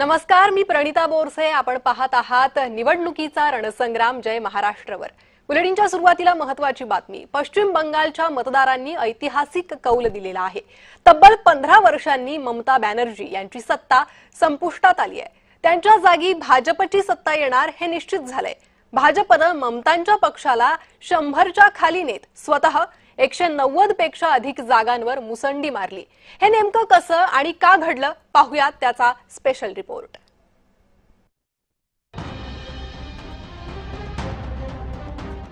नमस्कार, मी प्रणिता बोरसे. आपण पाहत आहात निवडणुकीचा रणसंग्राम जय महाराष्ट्रवर. बुलेटिनच्या सुरुवातीला महत्त्वाची बातमी. पश्चिम बंगालच्या मतदारांनी ऐतिहासिक कौल दिलेला आहे. तब्बल 15 वर्षांनी ममता बॅनर्जी यांची सत्ता संपुष्टात आली आहे. त्यांच्या जागी भाजपची सत्ता येणार हे निश्चित झालंय. भाजपनं ममतांच्या पक्षाला 100च्या खाली नेत स्वतः 190 पेक्षा अधिक जागांवर मुसंडी मारली. हे नेमकं कसं आणि का घडलं पाहूयात त्याचा स्पेशल रिपोर्ट.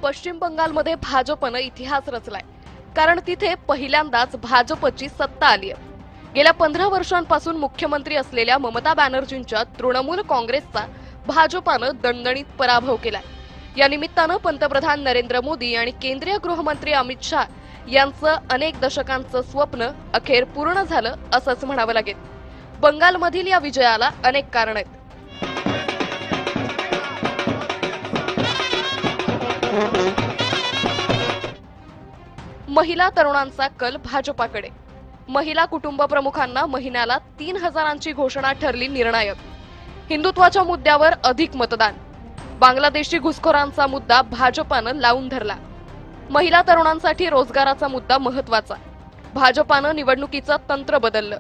पश्चिम बंगालमध्ये भाजपनं इतिहास रचलाय, कारण तिथे पहिल्यांदाच भाजपची सत्ता आली आहे. गेल्या 15 वर्षांपासून मुख्यमंत्री असलेल्या ममता बॅनर्जींच्या तृणमूल काँग्रेसचा भाजपानं दणदणीत पराभव केलाय. या निमित्तानं पंतप्रधान नरेंद्र मोदी आणि केंद्रीय गृहमंत्री अमित शाह यांचं अनेक दशकांचं स्वप्न अखेर पूर्ण झालं असंच म्हणावं लागेल. बंगालमधील या विजयाला अनेक कारण आहेत. महिला तरुणांचा कल भाजपाकडे. महिला कुटुंब प्रमुखांना महिन्याला 3000ची घोषणा ठरली निर्णायक. हिंदुत्वाच्या मुद्द्यावर अधिक मतदान. बांगलादेशी घुसखोरांचा मुद्दा भाजपानं लावून धरला. महिला तरुणांसाठी रोजगाराचा मुद्दा महत्वाचा. भाजपानं निवडणुकीचं तंत्र बदललं.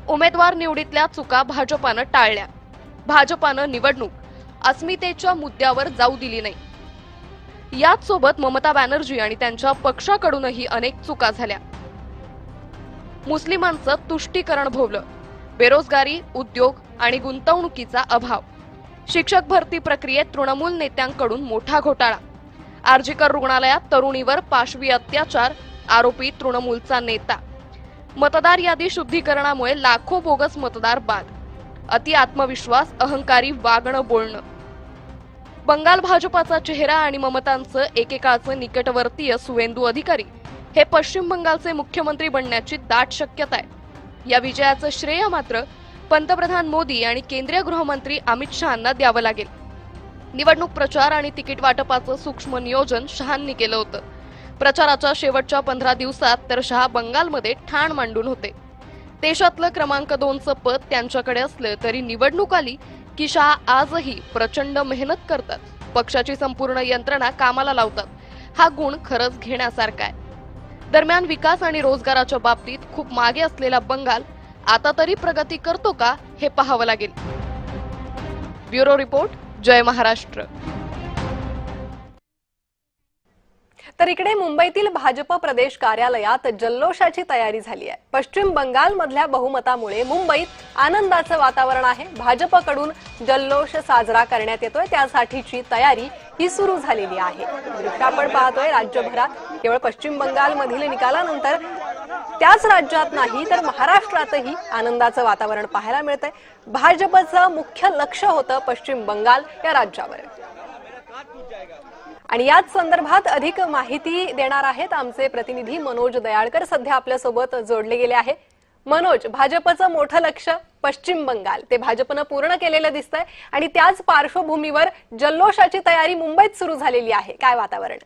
उमेदवार निवडीतल्या चुका भाजपानं टाळल्या. भाजपानं निवडणूक अस्मितेच्या मुद्द्यावर जाऊ दिली नाही. याच सोबत ममता बॅनर्जी आणि त्यांच्या पक्षाकडूनही अनेक चुका झाल्या. मुस्लिमांचं तुष्टीकरण भोवलं. बेरोजगारी, उद्योग आणि गुंतवणुकीचा अभाव. शिक्षक भरती प्रक्रियेत तृणमूल नेत्यांकडून मोठा घोटाळा. आरजीकर रुग्णालयात तरुणीवर पाशवी अत्याचार, आरोपी तृणमूलचा नेता. मतदार यादी शुद्धीकरणामुळे लाखो बोगस मतदार बाद. अति आत्मविश्वास, अहंकारी वागणं बोलणं. बंगाल भाजपाचा चेहरा आणि ममतांचं एकेकाळचं निकटवर्तीय सुवेंदू अधिकारी हे पश्चिम बंगालचे मुख्यमंत्री बनण्याची दाट शक्यता आहे. या विजयाचं श्रेय मात्र पंतप्रधान मोदी आणि केंद्रीय गृहमंत्री अमित शहांना द्यावं लागेल. निवडणूक प्रचार आणि तिकीट वाटपाचं सूक्ष्म नियोजन शहांनी केलं होतं. प्रचाराच्या शेवटच्या 15 दिवसात तर शहा बंगालमध्ये ठाण मांडून होते. देशातलं क्रमांक 2चं पद त्यांच्याकडे असलं तरी निवडणूक आली की शहा आजही प्रचंड मेहनत करतात. पक्षाची संपूर्ण यंत्रणा कामाला लावतात. हा गुण खरंच घेण्यासारखा आहे. दरम्यान विकास आणि रोजगाराच्या बाबतीत खूप मागे असलेला बंगाल आता तरी प्रगती करतो का हे पाहावं लागेल. ब्युरो रिपोर्ट, जय महाराष्ट्र. तर इकडे मुंबईतील भाजप प्रदेश कार्यालयात जल्लोषाची तयारी झाली आहे. पश्चिम बंगालमधल्या बहुमतामुळे मुंबईत आनंदाचं वातावरण आहे. भाजपकडून जल्लोष साजरा करण्यात येतोय, त्यासाठीची तयारी ही सुरू झालेली आहे. दृश्य आपण पाहतोय राज्यभरात केवळ पश्चिम बंगालमधील निकालानंतर त्याच राज्यात नाही तर महाराष्ट्रातही आनंदाचं वातावरण पाहायला मिळतंय. भाजपचं मुख्य लक्ष होतं पश्चिम बंगाल या राज्यावर. आणि याच संदर्भात अधिक माहिती देणार आहेत आमचे प्रतिनिधी मनोज दयाळकर. सध्या आपल्यासोबत जोडले गेले आहे. मनोज, भाजपचं मोठं लक्ष पश्चिम बंगाल ते भाजपनं पूर्ण केलेलं दिसतंय आणि त्याच पार्श्वभूमीवर जल्लोषाची तयारी मुंबईत सुरू झालेली आहे. काय वातावरण?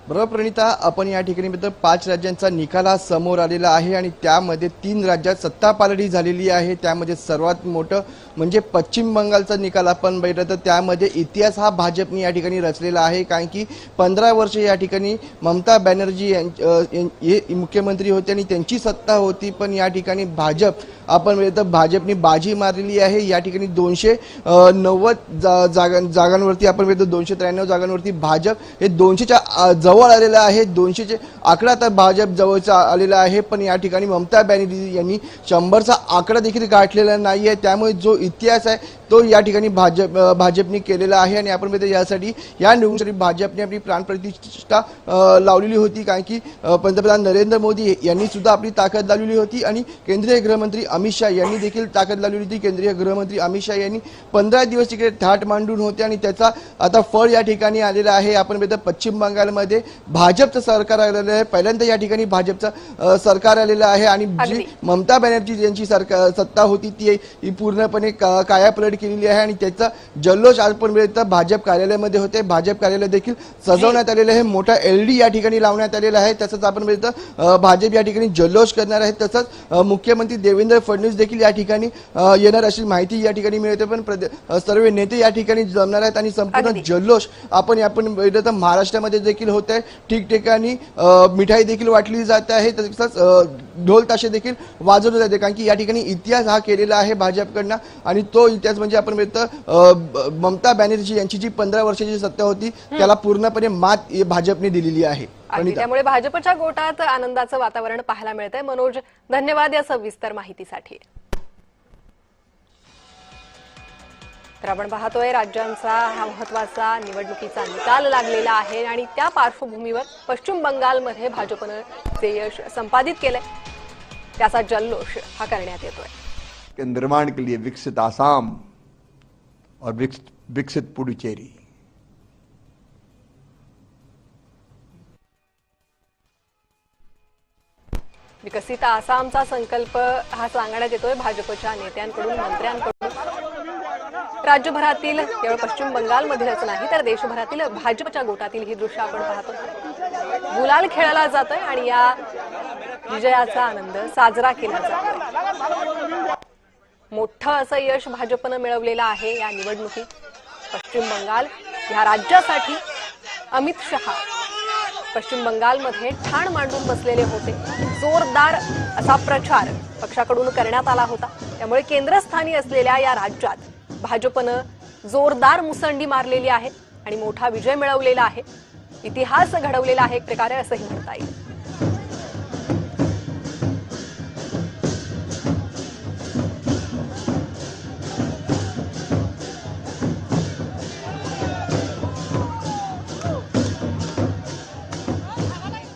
बरोबर प्रणिता, आपण या ठिकाणी 5 राज्यांचा निकाल हा समोर आलेला आहे आणि त्यामध्ये 3 राज्यात सत्ता पालटी झालेली आहे. त्यामध्ये सर्वात मोठं म्हणजे पश्चिम बंगालचा निकाल आपण बघितलं तर त्यामध्ये इतिहास हा भाजपने या ठिकाणी रचलेला आहे. कारण की 15 वर्ष या ठिकाणी ममता बॅनर्जी हे मुख्यमंत्री होते आणि त्यांची सत्ता होती, पण या ठिकाणी भाजप आपण बघितलं भाजपने बाजी मारलेली आहे. या ठिकाणी 290 जागांवरती आपण बघितलं 293 जागांवरती भाजप हे 200च्या जवळ आलेला आहे. 200चे आकडा तर भाजप जवळचा आलेला आहे, पण या ठिकाणी ममता बॅनर्जी यांनी 100चा आकडा देखील गाठलेला नाहीये. त्यामुळे जो इतिहास आहे तो या ठिकाणी भाजपने केलेला आहे आणि आपण यासाठी या निवडणुकीसाठी भाजपने आपली प्राणप्रतिष्ठा लावलेली होती. कारण की पंतप्रधान नरेंद्र मोदी यांनी सुद्धा आपली ताकद लावलेली होती आणि केंद्रीय गृहमंत्री अमित शाह यांनी देखील ताकद लावलेली होती. केंद्रीय गृहमंत्री अमित शाह यांनी 15 दिवस तिकडे थाट मांडून होते आणि त्याचा आता फळ या ठिकाणी आलेला आहे. आपण पश्चिम बंगालमध्ये भाजपचं सरकार आलेलं आहे. पहिल्यांदा या ठिकाणी भाजपचं सरकार आलेलं आहे आणि जी ममता बॅनर्जी यांची सत्ता होती ती पूर्णपणे कायापलट परेड केलेली आहे आणि त्याचा जल्लोष आज पण भाजप कार्यालयामध्ये होते. भाजप कार्यालय देखील सजवण्यात आलेलं आहे. मोठा LED या ठिकाणी लावण्यात आलेला आहे. तसंच आपण भाजप या ठिकाणी जल्लोष करणार आहे. तसंच मुख्यमंत्री देवेंद्र फडणवीस देखील या ठिकाणी येणार अशी माहिती या ठिकाणी मिळते. पण सर्व नेते या ठिकाणी जमणार आहेत आणि संपूर्ण जल्लोष आपण महाराष्ट्रामध्ये देखील होत आहे. ठिकठिकाणी मिठाई देखील वाटली जात आहे. तसंच ढोल ताशे देखील वाजवले जाते. कारण की या ठिकाणी इतिहास हा केलेला आहे भाजपकडनं आणि तो इतिहास म्हणजे आपण ममता बॅनर्जी यांची जी 15 वर्षाची सत्ता होती त्याला पूर्णपणे मात भाजपने दिलेली आहे. त्यामुळे भाजपच्या गोटात आनंदाचं वातावरण पाहायला मिळतंय. मनोज, धन्यवाद या सविस्तर माहितीसाठी. तर आपण पाहतोय राज्यांचा हा महत्वाचा निवडणुकीचा निकाल लागलेला आहे आणि त्या पार्श्वभूमीवर पश्चिम बंगालमध्ये भाजपनं जे यश संपादित केलंय त्याचा जल्लोष हा करण्यात येतोय. के निर्माण के लिए विकसित आसाम और विकसित पुडुचेरी. विकसित आसामचा संकल्प हा सांगण्यात येतोय भाजपच्या नेत्यांकडून, मंत्र्यांकडून. राज्यभरातील केवळ पश्चिम बंगालमधीलच नाही तर देशभरातील भाजपच्या गोटातील ही दृश्य आपण पाहतो. गुलाल खेळला जातोय आणि या विजयाचा आनंद साजरा केला जातोय. मोठं असं यश भाजपनं मिळवलेलं आहे या निवडणुकीत. पश्चिम बंगाल या राज्यासाठी अमित शहा पश्चिम बंगालमध्ये ठाण मांडून बसलेले होते. जोरदार असा प्रचार पक्षाकडून करण्यात आला होता. त्यामुळे केंद्रस्थानी असलेल्या या राज्यात भाजपनं जोरदार मुसंडी मारलेली आहे आणि मोठा विजय मिळवलेला आहे. इतिहास घडवलेला आहे एक प्रकारे असंही म्हणता येईल.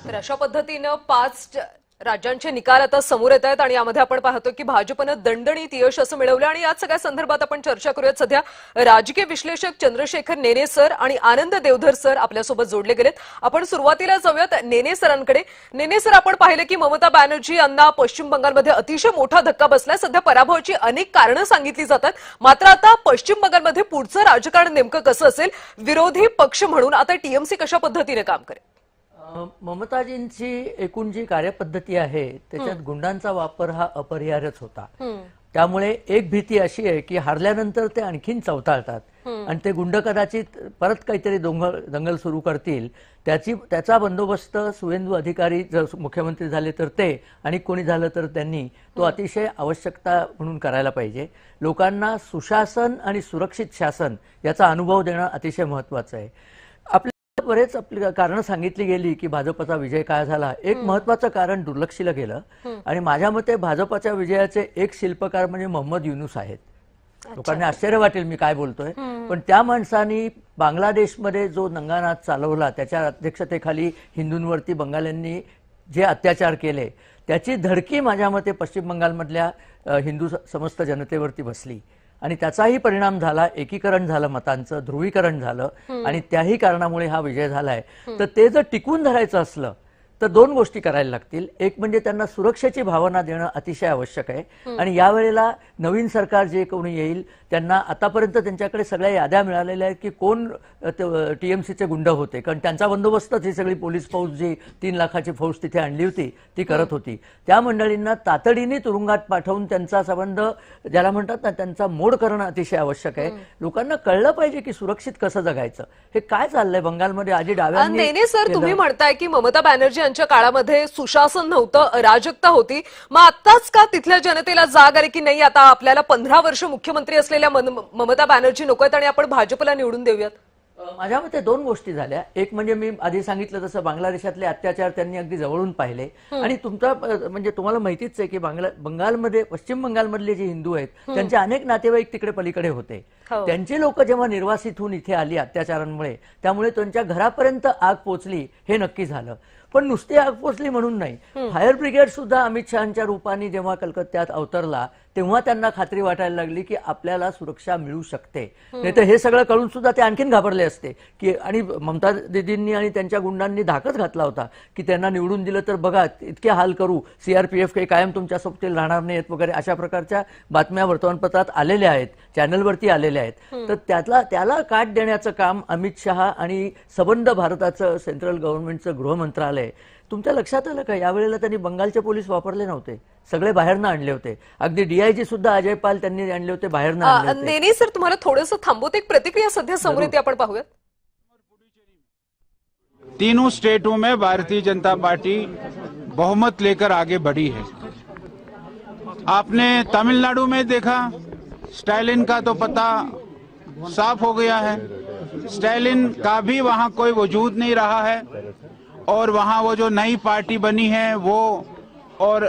तर अशा पद्धतीनं 5 राज्यांचे निकाल आता समोर येत आहेत आणि यामध्ये आपण पाहतो की भाजपनं दणदणीत यश असं मिळवलं. आणि या सगळ्या संदर्भात आपण चर्चा करूयात. सध्या राजकीय विश्लेषक चंद्रशेखर नेने सर आणि आनंद देवधर सर आपल्यासोबत जोडले गेलेत. आपण सुरुवातीला जाऊयात नेने सरांकडे. नेने सर, आपण पाहिलं की ममता बॅनर्जी यांना पश्चिम बंगालमध्ये अतिशय मोठा धक्का बसलाय. सध्या पराभवाची अनेक कारणं सांगितली जातात. मात्र आता पश्चिम बंगालमध्ये पुढचं राजकारण नेमकं कसं असेल, विरोधी पक्ष म्हणून आता टीएमसी कशा पद्धतीने काम करेल? ममताजींची एकूण जी कार्यपद्धती आहे त्याच्यात गुंडांचा वापर हा अपरिहार्यच होता. त्यामुळे एक भीती अशी आहे की हारल्यानंतर ते आणखीन चवताळतात आणि ते गुंड कदाचित परत काहीतरी दंगल सुरू करतील. त्याचा बंदोबस्त सुवेंदू अधिकारी जर मुख्यमंत्री झाले तर ते आणि कोणी झालं तर त्यांनी तो अतिशय आवश्यकता म्हणून करायला पाहिजे. लोकांना सुशासन आणि सुरक्षित शासन याचा अनुभव देणं अतिशय महत्वाचं आहे. बरेच आपली कारणं सांगितली गेली की भाजपचा विजय काय झाला. एक महत्वाचं कारण दुर्लक्षिलं गेलं आणि माझ्या मते भाजपच्या विजयाचे एक शिल्पकार म्हणजे मोहम्मद युनूस आहेत. लोकांना आश्चर्य वाटेल मी काय बोलतोय, पण त्या माणसांनी बांगलादेशमध्ये जो नंगानाद चालवला त्याच्या अध्यक्षतेखाली हिंदूंवरती बंगाल्यांनी जे अत्याचार केले त्याची धडकी माझ्या मते पश्चिम बंगालमधल्या हिंदू समस्त जनतेवरती बसली आणि त्याचाही परिणाम झाला. एकीकरण झालं, मतांचं ध्रुवीकरण झालं आणि त्याही कारणामुळे हा विजय झालाय. तर ते जर टिकून धरायचं असलं तर 2 गोष्टी करायला लागतील. एक म्हणजे त्यांना सुरक्षेची भावना देणं अतिशय आवश्यक आहे आणि यावेळेला नवीन सरकार जे कोणी येईल त्यांना आतापर्यंत त्यांच्याकडे सगळ्या याद्या मिळालेल्या आहेत की कोण टीएमसीचे गुंड होते, कारण त्यांचा बंदोबस्तच ही सगळी पोलीस फौज जी 3 लाखाची फौज तिथे आणली होती ती करत होती. त्या मंडळींना तातडीने तुरुंगात पाठवून त्यांचा संबंध ज्याला म्हणतात ना त्यांचा मोड करणं अतिशय आवश्यक आहे. लोकांना कळलं पाहिजे की सुरक्षित कसं जगायचं. हे काय चाललंय बंगालमध्ये आधी डाव्यांनी. नेने सर, तुम्ही म्हणताय की ममता बॅनर्जी यांच्या काळामध्ये सुशासन नव्हतं, अराजकता होती. मग आताच का तिथल्या जनतेला जाग आली की नाही आता आपल्याला 15 वर्ष मुख्यमंत्री असलेल्या ममता बॅनर्जी नको आहेत आणि आपण भाजपला निवडून देऊयात? माझ्या मते 2 गोष्टी झाल्या. एक म्हणजे मी आधी सांगितलं तसं बांगलादेशातले अत्याचार त्यांनी अगदी जवळून पाहिले आणि तुमचा म्हणजे तुम्हाला माहितीच आहे की बंगालमध्ये पश्चिम बंगालमधले जे हिंदू आहेत त्यांचे अनेक नातेवाईक तिकडे पलीकडे होते. त्यांची लोक जेव्हा निर्वासित होऊन इथे आली अत्याचारांमुळे त्यामुळे त्यांच्या घरापर्यंत आग पोचली हे नक्की झालं. पण नुसती आग पोचली म्हणून नाही. फायर ब्रिगेड सुद्धा अमित शहाच्या रूपाने जेव्हा कलकत्त्यात अवतरला तेव्हा त्यांना खात्री वाटायला लागली की आपल्याला सुरक्षा मिळू शकते. नाही तर हे सगळं कळून सुद्धा ते आणखीन घाबरले असते की, आणि ममता दीदींनी आणि त्यांच्या गुंडांनी धाकच घातला होता की त्यांना निवडून दिलं तर बघा इतके हाल करू, सीआरपीएफ काही कायम तुमच्या सोबत राहणार नाहीत वगैरे अशा प्रकारच्या बातम्या वर्तमानपत्रात आलेल्या आहेत, चॅनलवरती आलेल्या आहेत. तर त्याला काट देण्याचं काम अमित शहा आणि सबंध भारताचं सेंट्रल गव्हर्नमेंटचं गृहमंत्रालय. तुमच्या लक्षात आलं का यावेळेला त्यांनी बंगालचे पोलीस वापरले नव्हते, सगळे बाहेरनं आणले होते. अगदी डीआयजी सुद्धा अजय पाल त्यांनी आणले होते, बाहेरनं आणले होते. नेनी सर, तुम्हाला थोडंसं थांबवते, एक प्रतिक्रिया सध्या समोर येते, आपण पाहूयात. तीनों स्टेटों में भारतीय जनता पार्टी बहुमत लेकर आगे बढ़ी है. आपने तमिलनाडु में देखा, स्टालिन का तो पता साफ हो गया है. स्टालिन का भी वहां कोई वजूद नहीं रहा है और वहां वो जो नई पार्टी बनी है वो और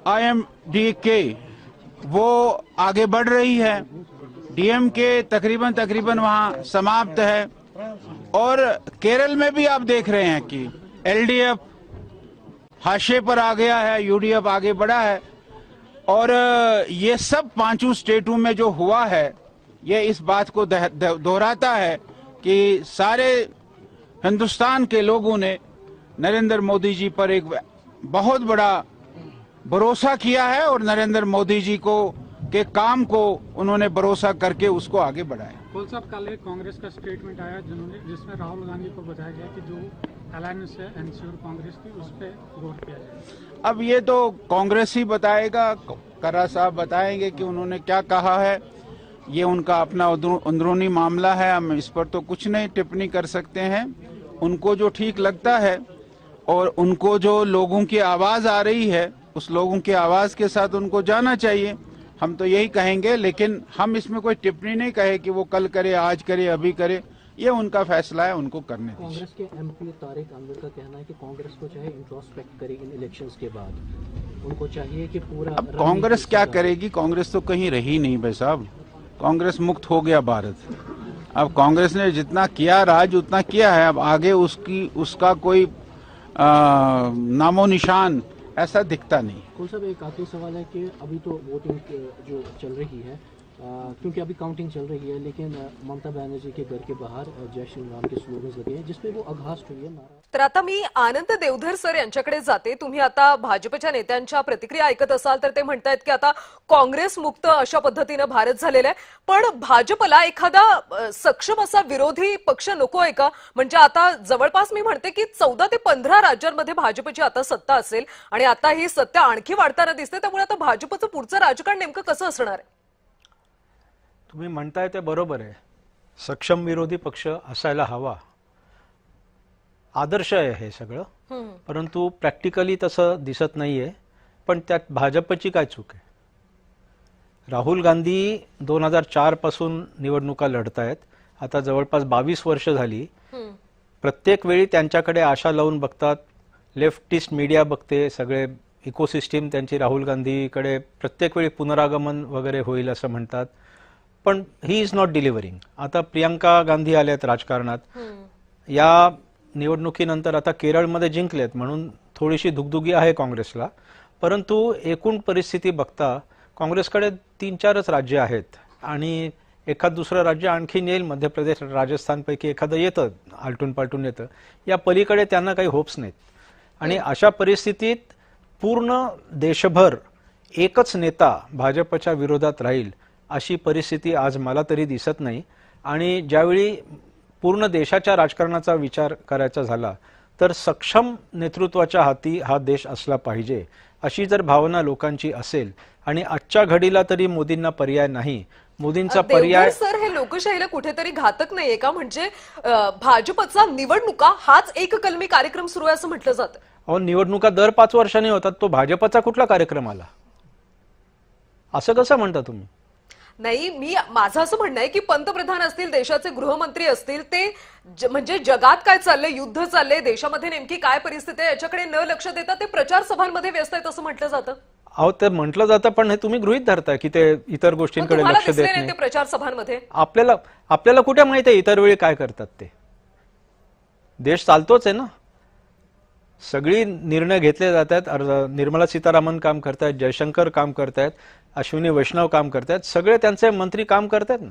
IMDK वो आगे बढ़ रही है. DMK तकरीबन वहां समाप्त है. और केरल में भी आप देख रहे हैं कि LDF हाशिए पर आ गया है, UDF आगे बढ़ा है. और ये सब पांचों स्टेटों में जो हुआ है ये इस बात को दोहराता है कि सारे हिंदुस्तान के लोगों ने नरेंद्र मोदी जी पर एक बहुत बड़ा भरोसा किया है और नरेंद्र मोदी जी को के काम को उन्होंने भरोसा करके उसको आगे बढ़ाया. कोल साहब, कल एक कांग्रेस का स्टेटमेंट आया जिसमें राहुल गांधी को बताया गया कि जो अलायंस है एनसी और कांग्रेस की उस पर गौर किया जाए. अब ये तो कांग्रेस ही बताएगा, करा साहब बताएंगे कि उन्होंने क्या कहा है. ये उनका अपना अंदरूनी मामला है, हम इस पर तो कुछ नहीं टिप्पणी कर सकते हैं. उनको जो ठीक लगता है और उनको जो लोगों की आवाज आ रही है उस लोगों की आवाज के साथ उनको जाना चाहिए. हम तो यही कहेंगे, लेकिन हम इसमें कोई टिप्पणी नहीं कहे कि वो कल करे, आज करे, अभी करे. ये उनका फैसला है, उनको करने दीजिए. कांग्रेस के एमपी तारिक अनवर का कहना है कि कांग्रेस को चाहे इंट्रोस्पेक्ट करे इन इलेक्शंस के बाद, उनको चाहिए कि पूरा. अब कांग्रेस क्या करेगी? कांग्रेस तो कहीं रही नहीं भाई साहब. कांग्रेस मुक्त हो गया भारत. अब कांग्रेस ने जितना किया राज उतना किया है, अब आगे उसका कोई नामो निशान ऐसा दिखता नहीं. कुल साहब, एक आखिरी सवाल है कि अभी तो वोटिंग जो चल रही है, क्योंकि अभी काउंटिंग चल रही है, लेकिन ममता बनर्जी के घर के बाहर जय श्री राम के स्लोगन्स लगे हैं जिसपे वो अघास्ट हुई है. तर आता मी आनंद देवधर सर यांच्याकडे जाते. तुम्ही आता भाजपच्या नेत्यांच्या प्रतिक्रिया ऐकत असाल तर ते म्हणतायत की आता काँग्रेस मुक्त अशा पद्धतीनं भारत झालेला आहे. पण भाजपला एखादा सक्षम असा विरोधी पक्ष नकोय का? म्हणजे आता जवळपास मी म्हणते की 14 ते 15 राज्यांमध्ये भाजपची आता सत्ता असेल आणि आता ही सत्ता आणखी वाढताना दिसते. त्यामुळे आता भाजपचं पुढचं राजकारण नेमकं कसं असणार आहे? तुम्ही म्हणताय ते बरोबर आहे. सक्षम विरोधी पक्ष असायला हवा, आदर्श आहे हे सगळं, परंतु प्रॅक्टिकली तसं दिसत नाहीये. पण त्यात भाजपची काय चूक आहे? राहुल गांधी 2004 पासून निवडणुका लढतायत. आता जवळपास 22 वर्ष झाली. प्रत्येक वेळी त्यांच्याकडे आशा लावून बघतात. लेफ्टिस्ट मीडिया बघते, सगळे इकोसिस्टीम त्यांची राहुल गांधीकडे प्रत्येक वेळी पुनरागमन वगैरे होईल असं म्हणतात. पण ही इज नॉट डिलिव्हरिंग. आता प्रियंका गांधी आल्यात राजकारणात. या निवडणुकीनंतर आता केरळमध्ये जिंकलेत म्हणून थोडीशी दुगदुगी आहे काँग्रेसला. परंतु एकूण परिस्थिती बघता काँग्रेसकडे 3-4च राज्य आहेत आणि एखाद दुसरं राज्य आणखीन येईल. मध्य प्रदेश, राजस्थानपैकी एखादं येतं, आलटून पालटून येतं. या पलीकडे त्यांना काही होप्स नाहीत. आणि अशा परिस्थितीत पूर्ण देशभर एकच नेता भाजपच्या विरोधात राहील अशी परिस्थिती आज मला तरी दिसत नाही. आणि ज्यावेळी पूर्ण देशाच्या राजकारणाचा विचार करायचा झाला तर सक्षम नेतृत्वाच्या हाती हा देश असला पाहिजे अशी जर भावना लोकांची असेल. आणि आजच्या घडीला तरी मोदींना पर्याय नाही. मोदींचा पर्याय सर हे लोकशाहीला कुठेतरी घातक नाहीये का? म्हणजे भाजपचा निवडणुका हाच एक कलमी कार्यक्रम सुरू आहे असं म्हटलं जातं. अहो, निवडणुका दर 5 वर्षांनी होतात. तो भाजपचा कुठला कार्यक्रम आला? असं कसं म्हणता तुम्ही? नाही, माझं असं म्हणणं आहे की पंतप्रधान असतील, देशाचे गृहमंत्री असतील, ते म्हणजे जगात काय चाललंय, युद्ध चाललंय, देशामध्ये नेमकी काय परिस्थिती आहे याच्याकडे न लक्ष देता ते प्रचार सभांमध्ये व्यस्त आहेत असं म्हटलं जातं. अहो, ते म्हटलं जातं, पण हे तुम्ही गृहीत धरताय की ते इतर गोष्टींकडे लक्ष देत नाही. प्रचार सभांमध्ये आपल्याला कुठे माहिती आहे इतर वेळी काय करतात ते? देश चालतोच आहे ना. सगळी निर्णय घेतले जात आहेत. निर्मला सीतारामन काम करतायत, जयशंकर काम करतायत, अश्विनी वैष्णव काम करतायत, सगळे त्यांचे मंत्री काम करतायत ना,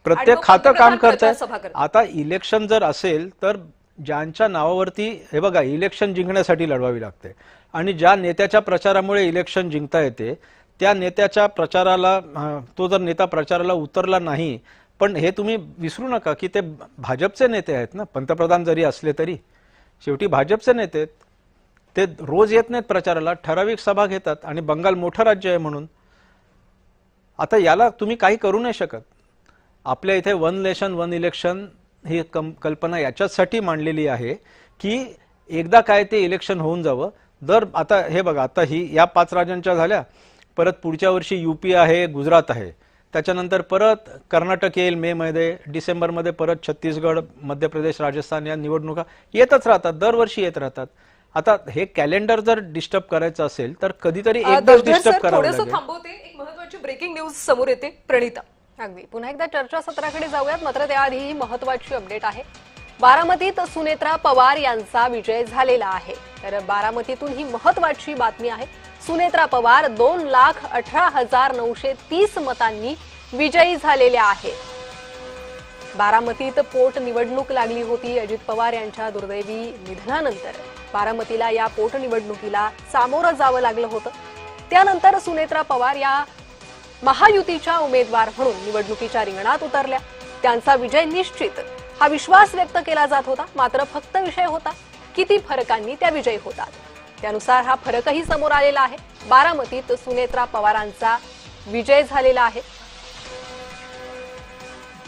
प्रत्येक खातं काम करतायत. आता इलेक्शन जर असेल तर ज्यांच्या नावावरती, हे बघा, इलेक्शन जिंकण्यासाठी लढवावी लागते आणि ज्या नेत्याच्या प्रचारामुळे इलेक्शन जिंकता येते त्या नेत्याच्या प्रचाराला, तो जर नेता प्रचाराला उतरला नाही, पण हे तुम्ही विसरू नका की ते भाजपचे नेते आहेत ना, पंतप्रधान जरी असले तरी शेवटी भाजपचे नेते आहेत. ते रोज येत नाहीत प्रचाराला, ठराविक सभा घेतात आणि बंगाल मोठं राज्य आहे म्हणून. आता याला तुम्ही काही करू नाही शकत. आपल्या इथे वन नेशन वन इलेक्शन ही कल्पना याच्यासाठी मांडलेली आहे की एकदा काय ते इलेक्शन होऊन जावं. आता हे बघा, आता ही या 5 राज्यांच्या झाल्या, परत पुढच्या वर्षी यूपी आहे, गुजरात आहे, त्याच्यानंतर परत कर्नाटक येईल मे मध्ये, डिसेंबरमध्ये परत छत्तीसगड, मध्य प्रदेश, राजस्थान या निवडणुका येतच राहतात, दरवर्षी येत राहतात. आता हे कॅलेंडर जर डिस्टर्ब करायचं असेल तर कधीतरी एकदाच डिस्टर्ब करावं लागेल. थांबवते, एक महत्त्वाची ब्रेकिंग न्यूज समोर येते. प्रणिता, अगदी पुन्हा एकदा चर्चासत्राकडे जाऊयात, मात्र त्याआधी ही महत्वाची अपडेट आहे. बारामतीत सुनेत्रा पवार यांचा विजय झालेला आहे. तर बारामतीतून ही महत्वाची बातमी आहे. सुनेत्रा पवार 2,18,930 मतांनी विजयी झालेल्या आहेत. बारामतीत पोटनिवडणूक लागली होती. अजित पवार यांच्या दुर्दैवी निधनानंतर बारामतीला या पोटनिवडणुकीला सामोरं जावं लागलं होतं. त्यानंतर सुनेत्रा पवार या महायुतीच्या उमेदवार म्हणून निवडणुकीच्या रिंगणात उतरल्या. त्यांचा विजय निश्चित हा विश्वास व्यक्त केला जात होता. मात्र फक्त विषय होता किती फरकांनी त्या विजयी होतात. त्यानुसार हा फरकही समोर आलेला आहे. बारामतीत सुनेत्रा पवारांचा विजय झालेला आहे.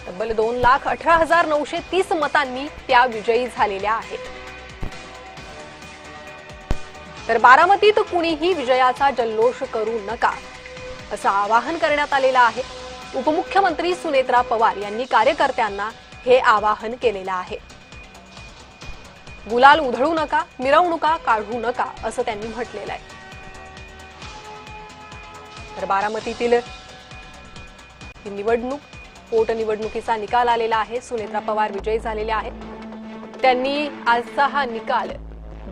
तब्बल 2,18,930 मतांनी त्या विजयी झालेल्या आहेत. तर बारामतीत कुणीही विजयाचा जल्लोष करू नका असं आवाहन करण्यात आलेलं आहे. उपमुख्यमंत्री सुनेत्रा पवार यांनी कार्यकर्त्यांना हे आवाहन केलेलं आहे. गुलाल उधळू नका, मिरवणुका काढू नका असं त्यांनी म्हटलेलं आहे. तर बारामतीतील ही निवडणूक, पोटनिवडणुकीचा निकाल आलेला आहे. सुनेत्रा पवार विजयी झालेल्या आहेत. त्यांनी आजचा हा निकाल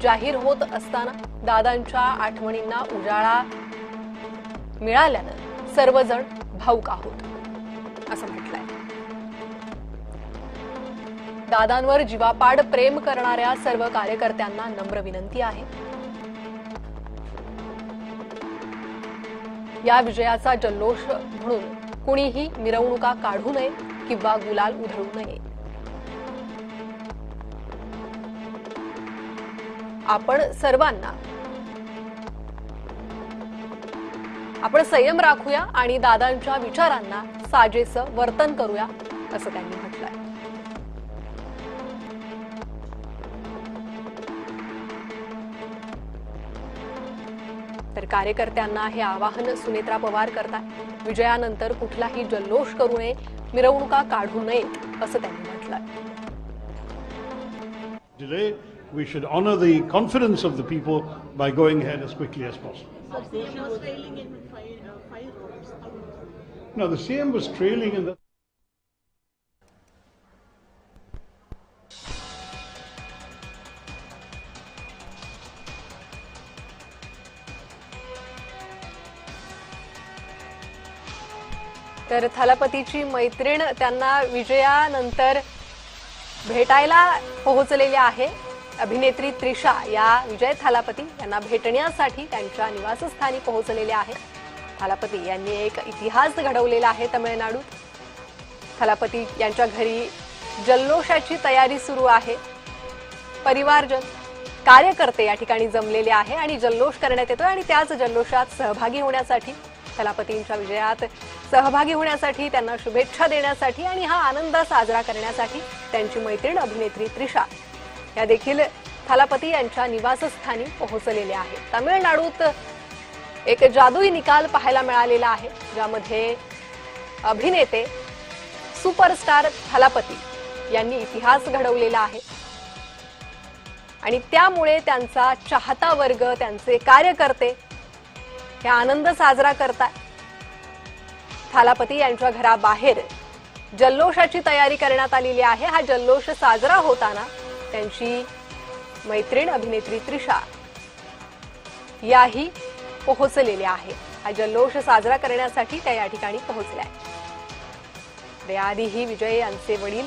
जाहीर होत असताना दादांच्या आठवणींना उजाळा मिळाल्यानं सर्वजण भावुक आहोत असं म्हटलंय. दादांवर जीवापाड प्रेम करणाऱ्या सर्व कार्यकर्त्यांना नम्र विनंती आहे. या विजयाचा जल्लोष म्हणून कुणीही मिरवणुका काढू नये किंवा गुलाल उधळू नये. आपण संयम राखूया आणि दादांच्या विचारांना साजेसं वर्तन करूया असं त्यांनी म्हटलंय. तर कार्यकर्त्यांना हे आवाहन सुनेत्रा पवार करतात. विजयानंतर कुठलाही जल्लोष करू नये, मिरवणुका काढू नयेत असं त्यांनी म्हटलंय. We should honor the confidence of the people by going ahead as quickly as possible. No, the CM was trailing in the. तर थलापतीची मैत्रीण त्यांना विजयानंतर भेटायला पोहोचलेली आहे. अभिनेत्री त्रिशा या विजय थालापती यांना भेटण्यासाठी त्यांच्या निवासस्थानी पोहोचलेले आहेत. थालापती यांनी एक इतिहास घडवलेला आहे तमिळनाडूत. थालापती यांच्या घरी जल्लोषाची तयारी सुरू आहे. परिवारजन, कार्यकर्ते या ठिकाणी जमलेले आहे आणि जल्लोष करण्यात येतोय आणि त्याच जल्लोषात सहभागी होण्यासाठी, थलापतींच्या विजयात सहभागी होण्यासाठी, त्यांना शुभेच्छा देण्यासाठी आणि हा आनंद साजरा करण्यासाठी त्यांची मैत्रीण अभिनेत्री त्रिशा या देखील थालापती यांच्या निवासस्थानी पोहोचलेल्या आहेत. तामिळनाडूत एक जादुई निकाल पाहायला मिळालेला आहे, ज्यामध्ये अभिनेते सुपरस्टार थालापती यांनी इतिहास घडवलेला आहे आणि त्यामुळे त्यांचा चाहता वर्ग, त्यांचे कार्यकर्ते हे आनंद साजरा करतात. थालापती यांच्या घराबाहेर जल्लोषाची तयारी करण्यात आलेली आहे. हा जल्लोष साजरा होताना त्यांची मैत्रीण अभिनेत्री त्रिशा याही पोहोचलेल्या आहेत. हा जल्लोष साजरा करण्यासाठी त्या या ठिकाणी पोहोचल्या आहेत. याआधीही विजय यांचे वडील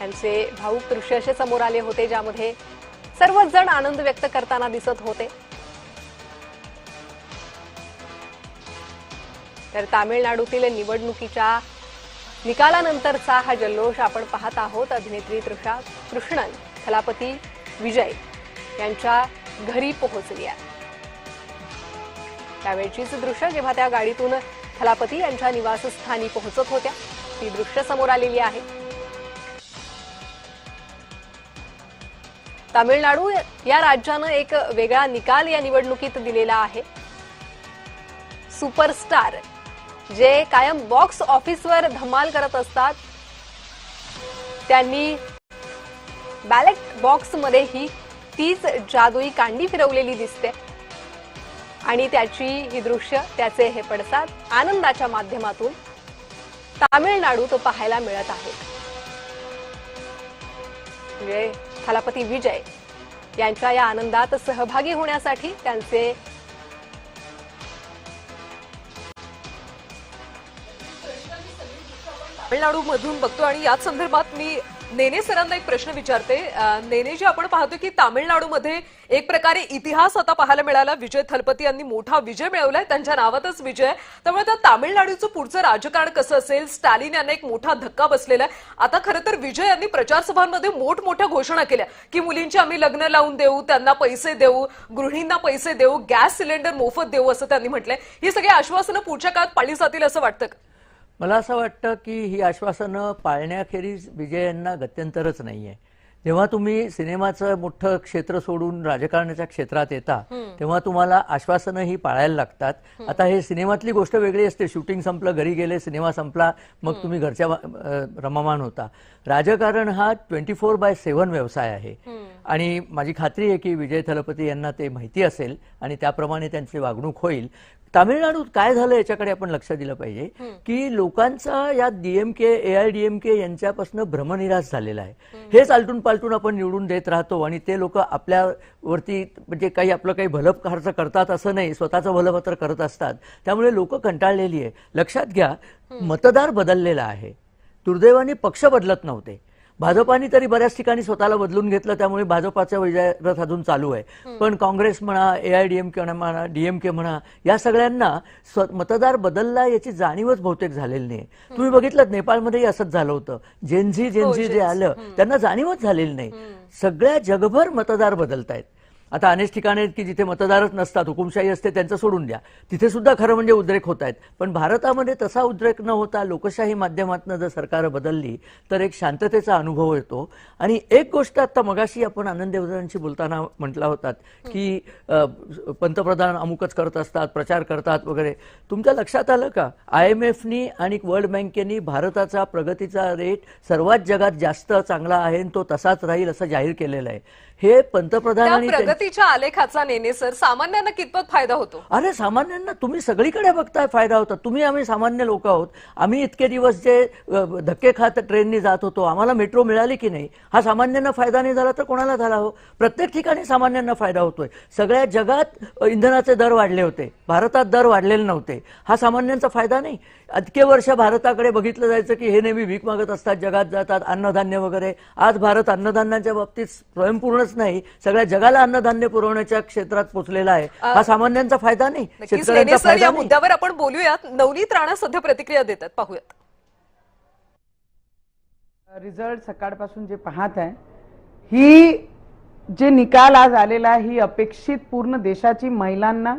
यांचे भाऊक दृश्य असे समोर आले होते, ज्यामध्ये सर्वच जण आनंद व्यक्त करताना दिसत होते. तर तामिळनाडूतील निवडणुकीच्या निकालानंतरचा हा जल्लोष आपण पाहत आहोत. अभिनेत्री तृषा कृष्णन थलापती विजय यांच्या घरी पोहोचली आहे. त्यावेळचीच दृश्य जेव्हा त्या गाडीतून थलापती यांच्या निवासस्थानी पोहोचत होत्या, ती दृश्य समोर आलेली आहे. तामिळनाडू या राज्यानं एक वेगळा निकाल या निवडणुकीत दिलेला आहे. सुपरस्टार जे कायम बॉक्स ऑफिसवर धमाल करत असतात, त्यांनी बॅलेट बॉक्समध्येही तीच जादुई कांडी फिरवलेली दिसते आणि त्याची ही दृश्य, त्याचे हे पडसाद आनंदाच्या माध्यमातून तामिळनाडूत पाहायला मिळत आहेत. म्हणजे थलापती विजय यांच्या या आनंदात सहभागी होण्यासाठी त्यांचे तामिळनाडूमधून बघतो आणि याच संदर्भात मी नेने सरांना एक प्रश्न विचारते. नेनेजी, आपण पाहतो की तामिळनाडूमध्ये एक प्रकारे इतिहास आता पाहायला मिळाला. विजय थलपती यांनी मोठा विजय मिळवलाय, त्यांच्या नावातच विजय. त्यामुळे आता तामिळनाडूचं पुढचं राजकारण कसं असेल? स्टॅलिन यांना एक मोठा धक्का बसलेला आहे. आता खरं तर विजय यांनी प्रचार सभांमध्ये मोठमोठ्या घोषणा केल्या की मुलींची आम्ही लग्न लावून देऊ, त्यांना पैसे देऊ, गृहिणींना पैसे देऊ, गॅस सिलेंडर मोफत देऊ असं त्यांनी म्हटलंय. ही सगळी आश्वासनं पुढच्या काळात पाळली जातील असं वाटतं का? मला असं वाटतं की ही आश्वासनं पाळण्याखेरीज विजय यांना गत्यंतरच नाहीये. जेव्हा तुम्ही सिनेमाचं मोठं क्षेत्र सोडून राजकारणाच्या क्षेत्रात येता तेव्हा तुम्हाला आश्वासनं ही पाळायला लागतात. आता हे सिनेमातली गोष्ट वेगळी असते, शूटिंग संपलं, घरी गेले, सिनेमा संपला, मग तुम्ही घरच्या रममाण होता. राजकारण हा 24/7 व्यवसाय आहे आणि माझी खात्री आहे की विजय थलपती यांना ते माहिती असेल आणि त्याप्रमाणे त्यांची वागणूक होईल. तामिळनाडूत काय झालं याच्याकडे आपण लक्ष दिलं पाहिजे की लोकांचा या डीएमके AIDMK यांच्यापासून भ्रमनिराश झालेला आहे. हेच आलटून पालटून आपण निवडून देत राहतो आणि ते लोक आपल्यावरती म्हणजे काही आपलं काही भलं खर्च करतात असं नाही, स्वतःचं भलं मात्र करत असतात. त्यामुळे लोक कंटाळलेली आहे. लक्षात घ्या, मतदार बदललेला आहे. दुर्दैवाने पक्ष बदलत नव्हते. भाजपाने तरी बऱ्याच ठिकाणी स्वतःला बदलून घेतलं, त्यामुळे भाजपाचा विजयरथ अजून चालू आहे. पण काँग्रेस म्हणा, AIDMK म्हणा, DMK म्हणा, या सगळ्यांना मतदार बदलला याची जाणीवच बहुतेक झालेली नाही. तुम्ही बघितलं नेपाळमध्येही असंच झालं होतं. जेनझी जे आलं त्यांना जाणीवच झालेली नाही. सगळ्या जगभर मतदार बदलतायत. आता अनेक ठिकाणी आहेत की जिथे मतदारच नसतात, हुकुमशाही असते, त्यांचं सोडून द्या, तिथे सुद्धा खरं म्हणजे उद्रेक होत आहेत. पण भारतामध्ये तसा उद्रेक न होता लोकशाही माध्यमातून जर सरकार बदलली तर एक शांततेचा अनुभव येतो. आणि एक गोष्ट आता मगाशी आपण आनंदीवरांशी बोलताना म्हटला होतात की पंतप्रधान अमुकच करत असतात, प्रचार करतात वगैरे. तुमच्या लक्षात आलं का, IMFनी आणि वर्ल्ड बँकेनी भारताचा प्रगतीचा रेट सर्वात जगात जास्त चांगला आहे, तो तसाच राहील असं जाहीर केलेलं आहे. हे पंतप्रधानांनी प्रगतीच्या आलेखाचा नेने सर सामान्यांना कितपत फायदा होतो? अरे सामान्यांना तुम्ही सगळीकडे बघताय फायदा होता. तुम्ही आम्ही सामान्य लोक आहोत. आम्ही इतके दिवस जे धक्के खात ट्रेननी जात होतो, आम्हाला मेट्रो मिळाली की नाही, हा सामान्यांना फायदा नाही झाला तर कोणाला झाला हो? प्रत्येक ठिकाणी सामान्यांना फायदा होतोय. सगळ्या जगात इंधनाचे दर वाढले होते, भारतात दर वाढलेले नव्हते. हा सामान्यांचा फायदा नाही. इतके वर्ष भारताकडे बघितलं जायचं की हे नेहमी भीक मागत असतात, जगात जातात, अन्नधान्य वगैरे. आज भारत अन्नधान्याच्या बाबतीत स्वयंपूर्णच नाही, सगळ्या जगाला अन्नधान्य पुरवण्याच्या क्षेत्रात पोहोचलेला आहे. हा सामान्यांचा फायदा नाही, शेतकऱ्यांचा फायदा या नाही. मुद्द्यावर आपण बोलूयात. नवनीत राणा सध्या प्रतिक्रिया देतात, पाहूयात. रिझल्ट सकाळपासून जे पाहत आहे, ही जे निकाल आज आलेला आहे, ही अपेक्षित पूर्ण देशाची महिलांना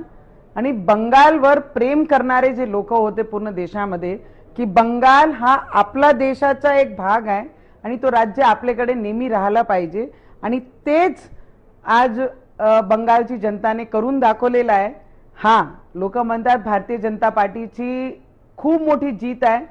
आणि बंगालवर प्रेम करणारे जे लोक होते पूर्ण देशामध्ये, की बंगाल हा आपला देशाचा एक भाग आहे आणि तो राज्य आपल्याकडे नेहमी राहायला पाहिजे. आणि तेच आज बंगालची जनताने करून दाखवलेलं आहे. हा, लोक म्हणतात भारतीय जनता पार्टीची खूप मोठी जीत आहे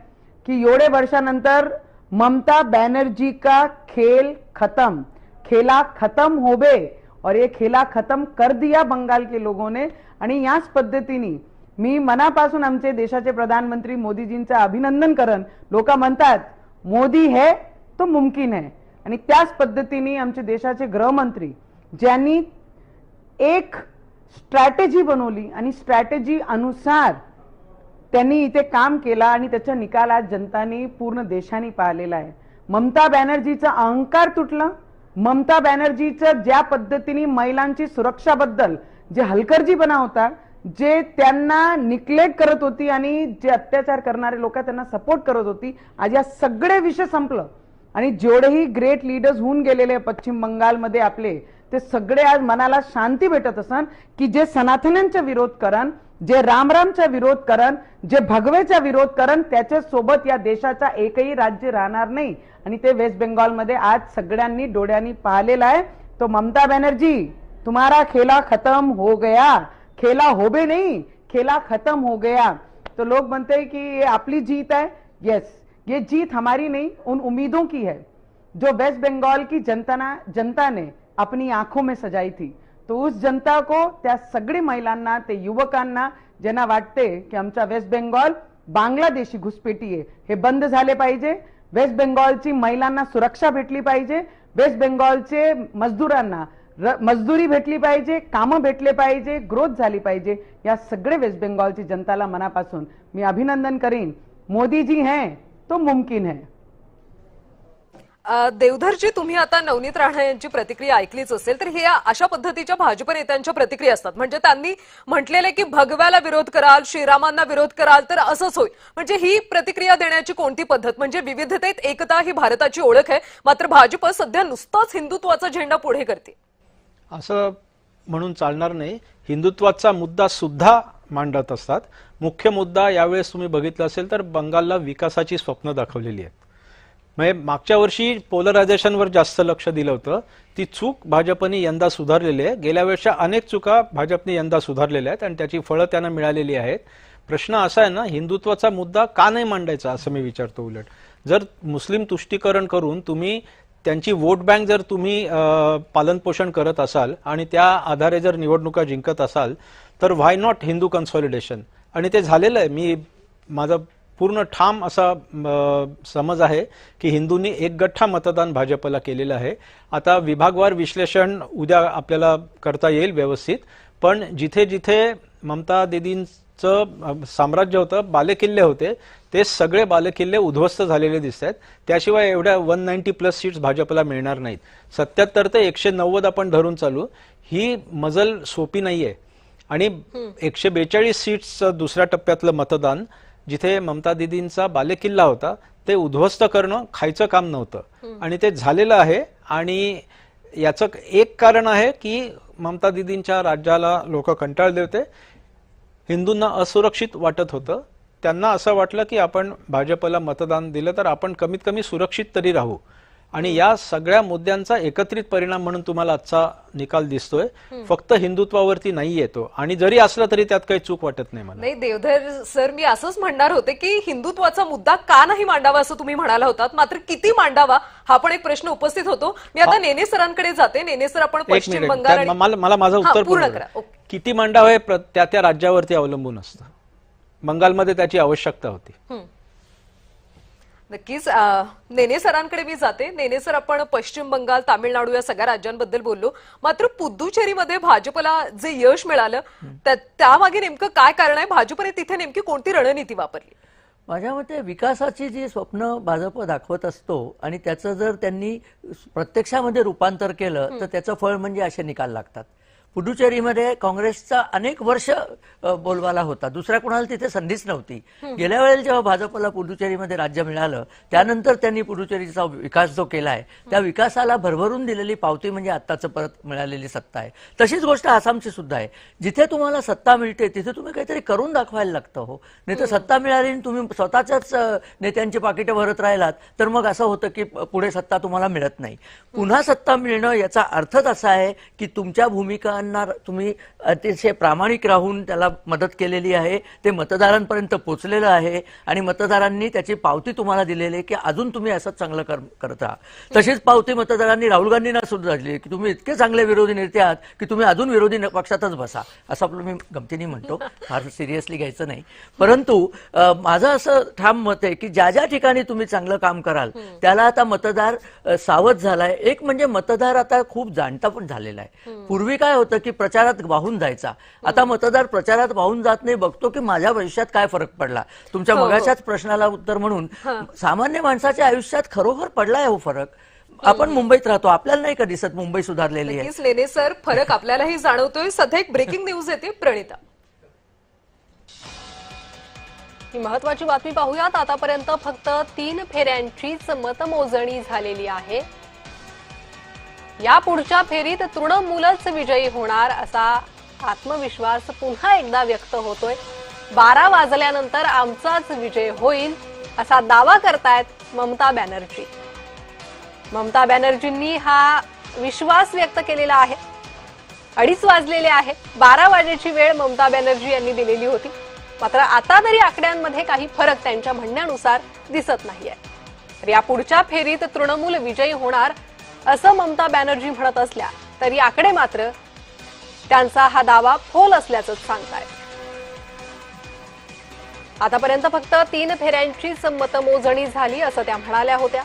की एवढे वर्षानंतर ममता बनर्जी का खेल खत्म, खेला खत्म हो बे, और ये खेला खत्म कर दिया बंगाल के लोगों ने. आणि याच पद्धतीने मी मनापासून आमचे देशाचे प्रधानमंत्री मोदीजींचं अभिनंदन करन. लोक म्हणतात मोदी है तो मुमकिन है, आणि त्याच पद्धतीने आमचे देशाचे गृहमंत्री ज्यांनी एक स्ट्रॅटेजी बनवली आणि स्ट्रॅटेजी अनुसार त्यांनी इथे काम केला आणि त्याचा निकाल आज जनतानी पूर्ण देशाने पाहिलेला आहे. ममता बॅनर्जीचा अहंकार तुटला. ममता बॅनर्जीचं ज्या पद्धतीने महिलांची सुरक्षाबद्दल जे हलगर्जीपणा होता, जे त्यांना निग्लेक्ट करत होती आणि जे अत्याचार करणारे लोक त्यांना सपोर्ट करत होती, आज या सगळे विषय संपलं आणि जेवढेही ग्रेट लीडर्स होऊन गेलेले पश्चिम बंगालमध्ये आपले, ते सगळे आज मनाला शांती भेटत असन की जे सनातन्यांचा विरोध करन, जे रामरामचा विरोध करन, जे भगवेचा विरोध करन, त्याच्या सोबत या देशाचा एकही राज्य राहणार नाही. आणि ते वेस्ट बेंगॉलमध्ये आज सगळ्यांनी डोळ्यांनी पाहिलेलं आहे. तो ममता बॅनर्जी, तुम्हारा खेला खत्म हो गया. खेला होबे नहीं, खेला खत्म हो गया. तो लोग बनते हैं कि ये अपनी जीत है. यस, ये जीत हमारी नहीं, उन उम्मीदों की है जो वेस्ट बंगाल की जनता ने अपनी आंखों में सजाई थी. तो उस जनता को, त्या सगळी महिलांना, ते युवकांना ज्यांना वाटते की आमचा वेस्ट बेंगॉल बांगलादेशी घुसपेटी आहे, हे बंद झाले पाहिजे. वेस्ट बेंगॉलची महिलांना सुरक्षा भेटली पाहिजे. वेस्ट बेंगॉलचे मजदूरांना मजदूरी भेटली पाहिजे, कामं भेटले पाहिजे, ग्रोथ झाली पाहिजे. या सगळे वेस्ट बेंगॉलची जनताला मनापासून मी अभिनंदन करीन. मोदी जी हैं तो मुमकिन है. देवधरजी, तुम्ही आता नवनीत राणा यांची प्रतिक्रिया ऐकलीच असेल, तर हे अशा पद्धतीच्या भाजप नेत्यांच्या प्रतिक्रिया असतात. म्हणजे त्यांनी म्हटलेले की भगव्याला विरोध कराल, श्रीरामांना विरोध कराल तर असंच होईल. म्हणजे ही प्रतिक्रिया देण्याची कोणती पद्धत? म्हणजे विविधतेत एकता ही भारताची ओळख आहे, मात्र भाजप सध्या नुसताच हिंदुत्वाचा झेंडा पुढे करते. असं म्हणून चालणार नाही. हिंदुत्वाचा मुद्दा सुद्धा मांडत असतात. मुख्य मुद्दा यावेळेस तुम्ही बघितलं असेल तर बंगालला विकासाची स्वप्न दाखवलेली आहेत. म्हणजे मागच्या वर्षी पोलरायझेशनवर जास्त लक्ष दिलं होतं, ती चूक भाजपने यंदा सुधारलेली आहे. गेल्या वेळेच्या अनेक चुका भाजपने यंदा सुधारलेल्या आहेत आणि त्याची फळं त्यांना मिळालेली आहेत. प्रश्न असा आहे ना, हिंदुत्वाचा मुद्दा का नाही मांडायचा असं मी विचारतो. उलट जर मुस्लिम तुष्टीकरण करून तुम्ही त्यांची वोट बँक जर तुम्ही पालनपोषण करत असाल आणि त्या आधारे जर निवडणुका जिंकत असाल तर व्हाय नॉट हिंदू कन्सॉलिडेशन. आणि ते झालेलं आहे. माझा पूर्ण ठाम असा समज आहे की हिंदूंनी एक गठ्ठा मतदान भाजपला केलेलं आहे. आता विभागवार विश्लेषण उद्या आपल्याला करता येईल व्यवस्थित, पण जिथे जिथे ममता दीदींचं साम्राज्य होतं, बालेकिल्ले होते, ते सगळे बालेकिल्ले उद्ध्वस्त झालेले दिसत आहेत. त्याशिवाय एवढ्या 190+ सीट्स भाजपला मिळणार नाहीत. 77 ते 190 आपण धरून चालू, ही मजल सोपी नाहीये. आणि 142 सीट्सचं दुसऱ्या टप्प्यातलं मतदान, जिथे ममता दीदींचा बालेकिल्ला होता, ते उद्ध्वस्त करणं खायचं काम नव्हतं आणि ते झालेलं आहे. आणि याचं एक कारण आहे की ममता दीदींच्या राज्याला लोक कंटाळले होते, हिंदूंना असुरक्षित वाटत होतं. त्यांना असं वाटलं की आपण भाजपला मतदान दिलं तर आपण कमीत कमी सुरक्षित तरी राहू. आणि या सगळ्या मुद्द्यांचा एकत्रित परिणाम म्हणून तुम्हाला आजचा निकाल दिसतोय. फक्त हिंदुत्वावरती नाही येतो, आणि जरी असला तरी त्यात काही चूक वाटत नाही मला. नाही देवधर सर, मी असंच म्हणणार होते की हिंदुत्वाचा मुद्दा का नाही मांडावा असं तुम्ही म्हणाला होतात, मात्र किती मांडावा हा पण एक प्रश्न उपस्थित होतो. मी आता नेने सरांकडे जाते. नेने सर, आपण पश्चिम बंगाल, मला माझं उत्तर पूर्ण करा. किती मांडावं हे त्या राज्यावरती अवलंबून असतं. बंगालमध्ये त्याची आवश्यकता होती. नक्कीच. नेने सरांकडे मी जाते. नेने सर, आपण पश्चिम बंगाल, तामिळनाडू या सगळ्या राज्यांबद्दल बोललो, मात्र पुद्दुचेरीमध्ये भाजपला जे यश मिळालं त्यामागे नेमकं काय कारण आहे? भाजपने तिथे नेमकी कोणती रणनीती वापरली? माझ्या मते विकासाची जी स्वप्न भाजप दाखवत असतो आणि त्याचं जर त्यांनी प्रत्यक्षामध्ये रूपांतर केलं तर त्याचं फळ म्हणजे असे निकाल लागतात. पुडुचेरीमध्ये काँग्रेसचा अनेक वर्ष बोलबाला होता, दुसऱ्या कोणाला तिथे संधीच नव्हती. गेल्या वेळेला जेव्हा भाजपला पुडुचेरीमध्ये राज्य मिळालं त्यानंतर त्यांनी पुडुचेरीचा विकास जो केला आहे त्या विकासाला भरभरून दिलेली पावती म्हणजे आत्ताचं परत मिळालेली सत्ता आहे. तशीच गोष्ट आसामची सुद्धा आहे. जिथे तुम्हाला सत्ता मिळते तिथे तुम्ही काहीतरी करून दाखवायला लागतं. हो, नाही तर सत्ता मिळाली आणि तुम्ही स्वतःच्याच नेत्यांची पाकिटं भरत राहिलात तर मग असं होतं की पुढे सत्ता तुम्हाला मिळत नाही. पुन्हा सत्ता मिळणं याचा अर्थच असा आहे की तुमच्या भूमिका तुम्ही अतिशय प्रामाणिक राहून त्याला मदत केलेली आहे, ते मतदारांपर्यंत पोहोचलेलं आहे आणि मतदारांनी त्याची पावती तुम्हाला दिलेली आहे की अजून तुम्ही असंच चांगलं करत राहा. तशीच पावती मतदारांनी राहुल गांधींना सुद्धा दिली की तुम्ही इतके चांगले विरोधी नेते आहात की तुम्ही अजून विरोधी पक्षातच बसा, असं आपलं मी गमतीने म्हणतो, फार सिरियसली घ्यायचं नाही. परंतु माझं असं ठाम मत आहे की ज्या ज्या ठिकाणी तुम्ही चांगलं काम कराल त्याला आता मतदार सावध झालाय. एक म्हणजे मतदार आता खूप जाणता पण झालेला आहे. पूर्वी काय होतं होतं की प्रचारात वाहून जायचा. आता मतदार प्रचारात वाहून जात नाही, बघतो की माझ्या भविष्यात काय फरक पडला. तुमच्या मगाच्याच प्रश्नाला उत्तर म्हणून सामान्य माणसाच्या आयुष्यात खरोखर पडलाय हो फरक. आपण मुंबईत राहतो, आपल्याला नाही का दिसत मुंबई सुधारलेली आहे? लेने सर, फरक आपल्यालाही जाणवतोय. सध्या एक ब्रेकिंग न्यूज येते, प्रणिता. ही महत्वाची बातमी पाहूयात. आतापर्यंत फक्त 3 फेऱ्यांचीच मतमोजणी झालेली आहे. या पुढच्या फेरीत तृणमूलच विजयी होणार असा आत्मविश्वास पुन्हा एकदा व्यक्त होतोय. 12 वाजल्यानंतर आमचाच विजय होईल असा दावा करतायत ममता बॅनर्जी. ममता बॅनर्जींनी हा विश्वास व्यक्त केलेला आहे. 2:30 वाजलेले आहे. 12 वाजेची वेळ ममता बॅनर्जी यांनी दिलेली होती. मात्र आता तरी आकड्यांमध्ये काही फरक त्यांच्या म्हणण्यानुसार दिसत नाहीये. तर या पुढच्या फेरीत तृणमूल विजयी होणार असं ममता बॅनर्जी म्हणत असल्या तरी आकडे मात्र त्यांचा हा दावा फोल असल्याचं सांगतायत. आतापर्यंत फक्त 3 फेऱ्यांचीच मतमोजणी झाली असं त्या म्हणाल्या होत्या.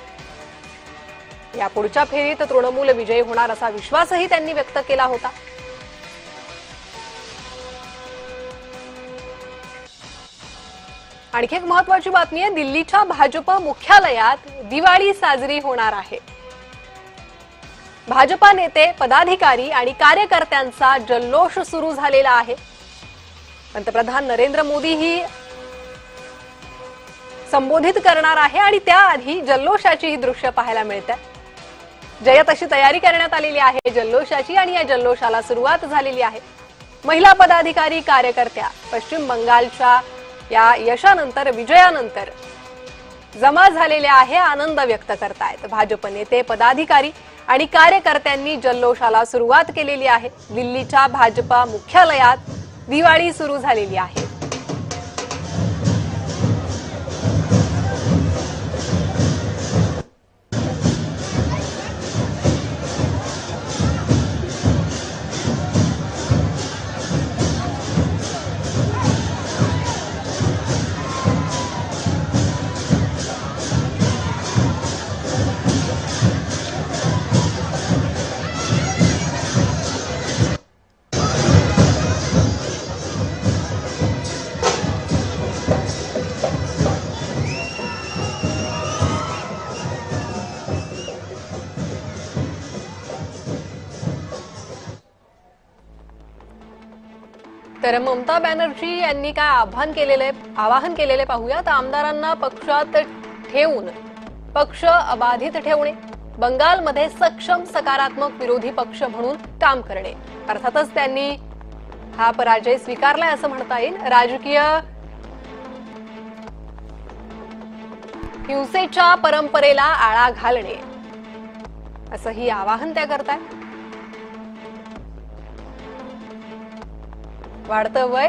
या पुढच्या फेरीत तृणमूल विजयी होणार असा विश्वासही त्यांनी व्यक्त केला होता. आणखी एक महत्वाची बातमी आहे. दिल्लीच्या भाजप मुख्यालयात दिवाळी साजरी होणार आहे. भाजपा नेते, पदाधिकारी आणि कार्यकर्त्यांचा जल्लोष सुरू झालेला आहे. पंतप्रधान नरेंद्र मोदीही संबोधित करणार आहे आणि त्याआधी जल्लोषाची ही दृश्य पाहायला मिळतात. जय्यत अशी तयारी करण्यात आलेली आहे जल्लोषाची आणि या जल्लोषाला सुरुवात झालेली आहे. महिला पदाधिकारी, कार्यकर्त्या पश्चिम बंगालच्या या यशानंतर, विजयानंतर जमा झालेले आहे, आनंद व्यक्त करतायत. भाजप नेते, पदाधिकारी आणि कार्यकर्त्यांनी जल्लोषाला सुरुवात केलेली आहे. दिल्लीच्या भाजपा मुख्यालयात दिवाळी सुरू झालेली आहे. तर ममता बॅनर्जी यांनी काय आवाहन केलेले पाहूयात. आमदारांना पक्षात ठेवून पक्ष अबाधित ठेवणे, बंगालमध्ये सक्षम सकारात्मक विरोधी पक्ष म्हणून काम करणे. अर्थातच त्यांनी हा पराजय स्वीकारलाय असं म्हणता येईल. राजकीय हिंसेच्या परंपरेला आळा घालणे असंही आवाहन त्या करतायत. वाढतं वय,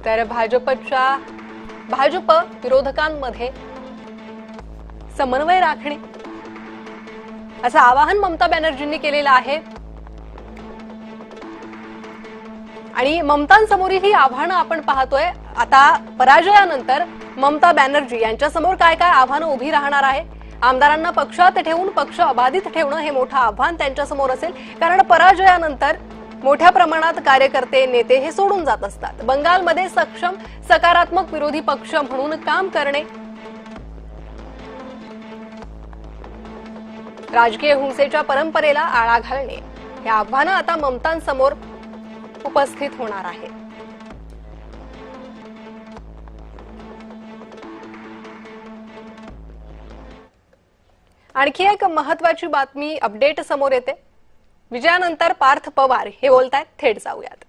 तर भाजप विरोधकांमध्ये समन्वय राखणे असं आवाहन ममता बॅनर्जींनी केलेलं आहे. आणि ममतांसमोरील ही आव्हानं आपण पाहतोय. आता पराजयानंतर ममता बॅनर्जी यांच्यासमोर काय काय आव्हानं उभी राहणार आहे. आमदारांना पक्षात ठेवून पक्ष अबाधित ठेवणं हे मोठं आव्हान त्यांच्यासमोर असेल. कारण पराजयानंतर मोठ्या प्रमाणात कार्यकर्ते, नेते हे सोडून जात असतात. बंगालमध्ये सक्षम सकारात्मक विरोधी पक्ष म्हणून काम करणे, राजकीय हिंसेच्या परंपरेला आळा घालणे हे आव्हानं आता ममतांसमोर उपस्थित होणार आहे. आणखी एक महत्वाची बातमी, अपडेट समोर येते. विजयानंतर पार्थ पवार हे बोलतायत. थेट जाऊयात.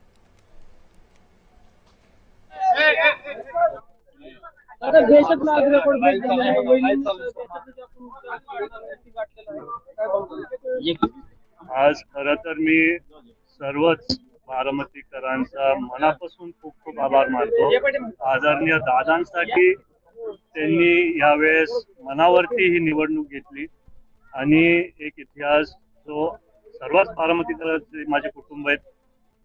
आज खरं तर मी सर्वच बारामतीकरांचा मनापासून खूप खूप आभार मानतो. आदरणीय दादांसाठी त्यांनी यावेळेस मनावरती ही निवडणूक घेतली आणि एक इतिहास जो सर्वच बारामतीकरांचे माझे कुटुंब आहेत